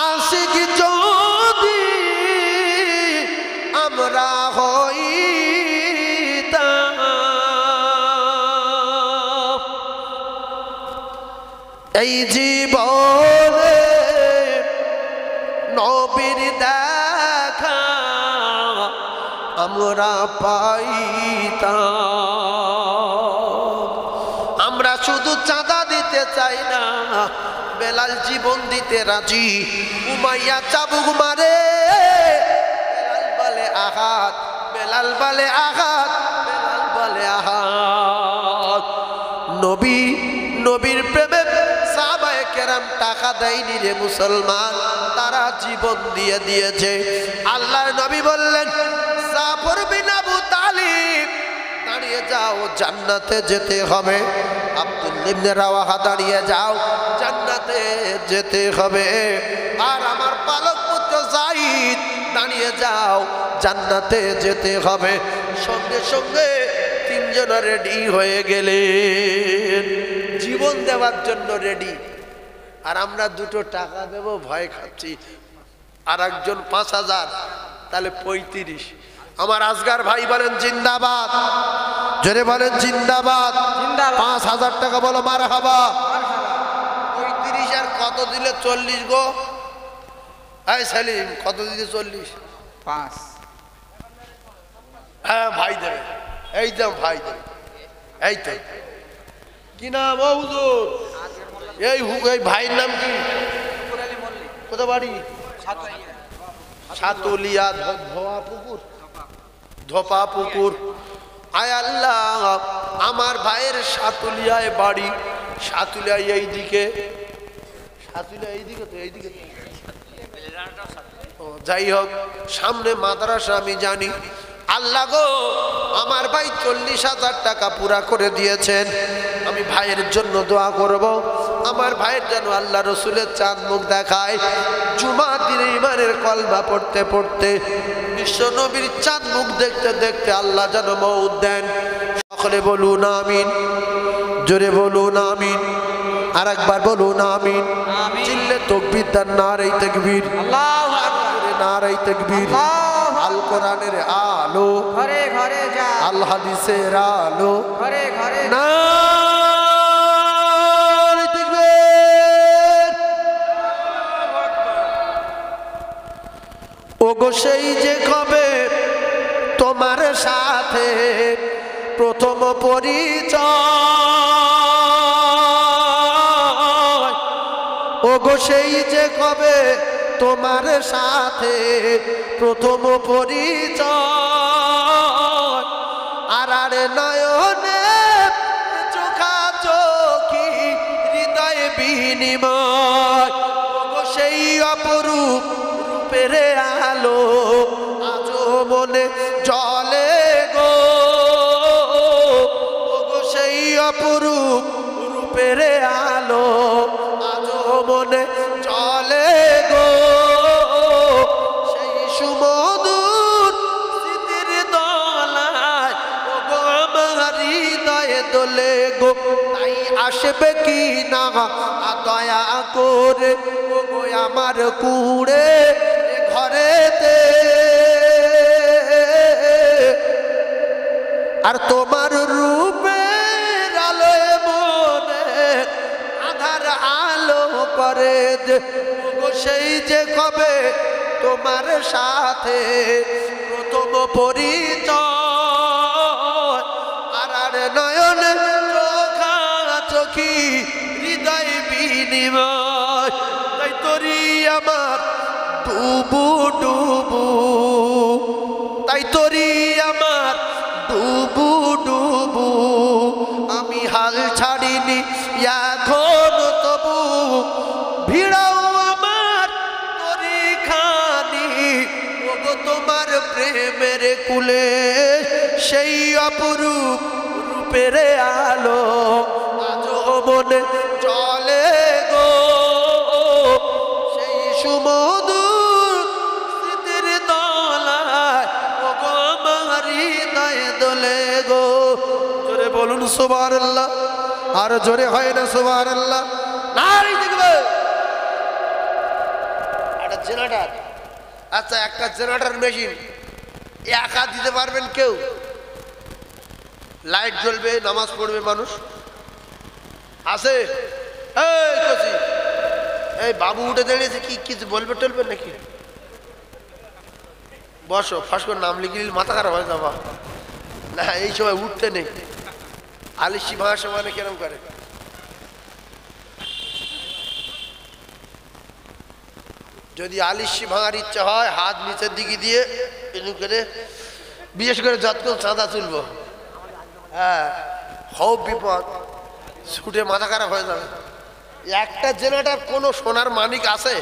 আশিক যদি আমরা হইতাম, এই জীবনে নবীর দেখা আমরা পাইতাম। আমরা শুধু চাঁদা দিতে চাই না, বেলাল জীবন দিতে রাজি। উমাইয়া চাবুক মারে, বেলাল বলে আঘাত, বেলাল বলে আঘাত, বেলাল বলে আঘাত। নবীর প্রেমে সাহাবায়ে কেরাম টাকা দেয়নি রে মুসলমান, তারা জীবন দিয়ে দিয়েছে। আল্লাহর নবী বললেন, জাফর বিন আবু তালিব দাঁড়িয়ে যাও, জান্নাতে যেতে হবে। আব্দুল্লাহ ইবনে রাওয়াহা দাঁড়িয়ে যাও, জান্নাতে যেতে হবে। আর আমার পালক পুত্র যায়েদ দাঁড়িয়ে যাও, জান্নাতে যেতে হবে। সঙ্গে সঙ্গে 3 জন রেডি হয়ে গেলেন, জীবন দেওয়ার জন্য রেডি। আর আমরা 2 টাকা দেব ভয় খাচ্ছি। আর একজন 5000, তাহলে 35। আমার আসগার ভাই বলেন জিন্দাবাদ, জোরে বলেন জিন্দাবাদ। 5,000 টাকা বলো মারহাবা। 35 আর কত দিলে 40 গো? এই সেলিম কত দিলে 40? 5। হ্যাঁ ভাই দেবে, এই তো ভাই দেবে, এই তো। কি নাম ও হুজুর? এই ভাইয়ের নাম কি? কত বাড়ি? সাতুলিয়া ধোয়া পুকুর, ধোপা পুকুর। আয় আল্লাহ, আমার ভাইয়ের সাতুলিয়ায় বাড়ি। সাতুলিয়ায় এইদিকে, সাতুলিয়া এইদিকে তো, এইদিকে তো। যাই হোক, সামনে মাদ্রাসা আমি জানি। আল্লাহ গো, আমার ভাই 40,000 টাকা পুরা করে দিয়েছেন। আমি ভাইয়ের জন্য দোয়া করব, আমার ভাইয়ের যেন আল্লাহ রসুলের চাঁদ মুখ দেখায়। জুমা দিনে ইমানের কলমা পড়তে পড়তে বিশ্ব নবীর চাঁদ মুখ দেখতে দেখতে আল্লাহ যেন মউত দেন। সকলে বলুন আমিন, জোরে বলুন আমিন, আর একবার বলুন আমিন। চিল্লে তাকবীর দেন, নারে তাকবীর, আল্লাহু আকবার, নারে তাকবীর। আল কোরআনের আলো ঘরে ঘরে যায়, আল হাদিসের আলো ঘরে ঘরে। নারে তাকবীর। ওগো সেই যে কবে তোমার সাথে প্রথম পরিচয়, ওগো সেই যে কবে তোমার সাথে প্রথম পরিচয়। আর নয়নে চোখাচোখি হৃদয় বিনিময়, ওগো সেই অপরূপ রূপের আলো আজও মনে জলে গো। ওগো সেই অপরূপ রূপের আলো আজও মনে জলে গো। সেই সুমধুর স্মৃতির দোলায় ওগো আমার হৃদয়ে দোলে গো। তাই আসবে কি না দয়া করে ওগো আমার কুড়ে ঘরেতে, আর তোমার রূপের আলোয় মনে আধার আলো করে দে। ওগো সেই যে কবে তোমার সাথে প্রথম পরিচয়, আর নয়নে চোখাচোখি হৃদয় বিনিময়। তাই তোরি আমার ডুবু ডুবু, তাই তোরি আমার ডুবু ডুবু, আমি হাল ছাড়িনি এখন তবু। ভিড়াও আমার তরি খানি ওগো তোমার প্রেমের কুলে, সেই অপরূপ রূপের আলো আজও মনে চলে গো। সেই সুমধুর স্মৃতির দোলায় ওগো আমার হৃদয়ে দোলে গো। জোরে বলুন সুবহানাল্লাহ, আর জোরে হয় না সুবহানাল্লাহ। নারী দেখবে একটা জেনারেটর, আচ্ছা একটা জেনারেটর মেশিন একা দিতে পারবেন কেউ? লাইট জ্বলবে, নামাজ পড়বে মানুষ আছে? এই কচি, এই বাবু উঠে দাঁড়িয়েছে, কি কিছু বলবে টলবে নাকি? বসো, ফাঁস করে নাম লিখে নিলে মাথা খারাপ হয়ে যাবা না, এই সময় উঠতে নেই। আলিশি ভাঙার সময় কেরম করে? যদি আলিশি ভাঙার ইচ্ছা হয় হাত নিচের দিকে দিয়ে এরকম করে, বিশেষ করে যতক্ষণ চাঁদা তুলবো, হ্যাঁ খুব বিপদ, ছুটে মাথা খারাপ হয়ে যাবে। একটা জেনারেটর কোনো সোনার মানিক আছে?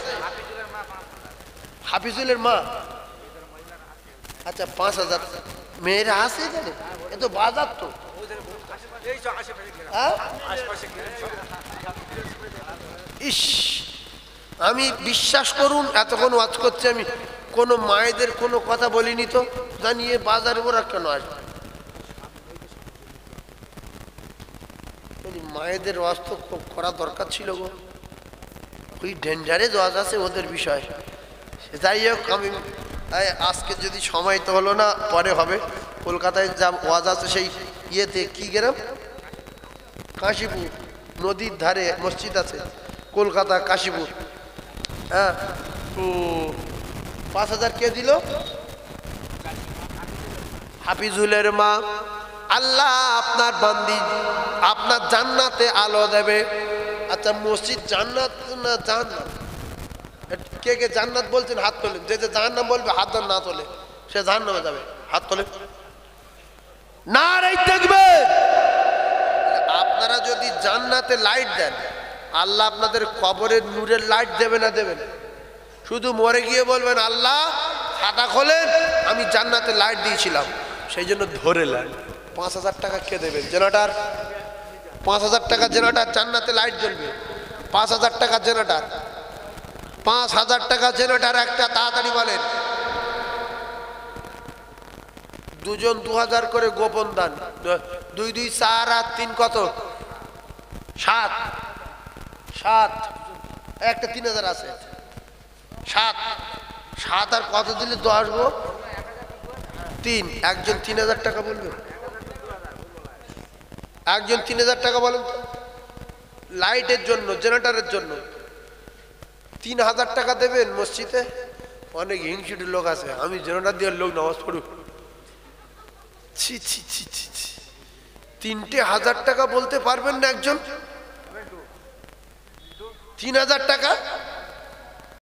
হাফিজুলের মা, আচ্ছা 5,000 মেয়েরা আছে এখানে? এ তো বাজার তো। ইস, আমি বিশ্বাস করুন এতক্ষণ ওয়াজ করছি আমি, কোনো মায়েদের কোনো কথা বলিনি তো, জানিয়ে বাজারে ওরা কেন আসবে? মায়েদের ওয়াজ তো করা দরকার ছিল গো, ওই ডেঞ্জারে ওয়াজ আছে ওদের বিষয়। যাই হোক, আমি আজকে যদি সময় তো হলো না, পরে হবে। কলকাতায় যা ওয়াজ আছে সেই ইয়েতে, কি গ্রাম, কাশীপুর, নদীর ধারে মসজিদ আছে কলকাতা কাশীপুর। হ্যাঁ, 5,000 কে দিল? হাফিজুলের মা। আল্লাহ আপনার বান্দি আপনার জান্নাতে আলো দেবে। আচ্ছা, মসজিদ জান্নাত না জাহান্নাম? কে কে জান্নাত বলছেন হাত তোলেন। যে যে জাহান্নাম বলবে হাত না তোলে সে জাহান্নামে যাবে, হাত তোলে। না রে দেখবেন, আপনারা যদি জান্নাতে লাইট দেন, আল্লাহ আপনাদের কবরের নূরের লাইট দেবে না দেবেন? শুধু মরে গিয়ে বলবেন আল্লাহ খাতা খোলেন, আমি জান্নাতে লাইট দিয়েছিলাম, সেই জন্য ধরে নেন। 5,000 টাকা কে দেবেন? জেনারেটার 5,000 টাকা জেনারেটার, জান্নাতে লাইট জ্বলবে। 5,000 টাকা জেনারেটার, 5,000 টাকা জেনারেটার একটা, তাড়াতাড়ি বলেন। দুজন 2,000 করে গোপন দান। 2 2 4 আর 3 কত? 7 7 একটা 3,000 আছে। 7 7 আর কত দিলে 10 গো? 3। একজন 3,000 টাকা বলবে? একজন 3,000 টাকা বলেন তো, লাইটের জন্য, জেনারেটরের জন্য। 3,000 টাকা দেবেন মসজিদে? অনেক হিংসুটি লোক আছে, আমি জেনারেটর দিয়ে লোক নামাজ পড়ুক। ছি ছি ছি ছি ছি, 3,000 টাকা বলতে পারবেন না একজন? 3,000 টাকা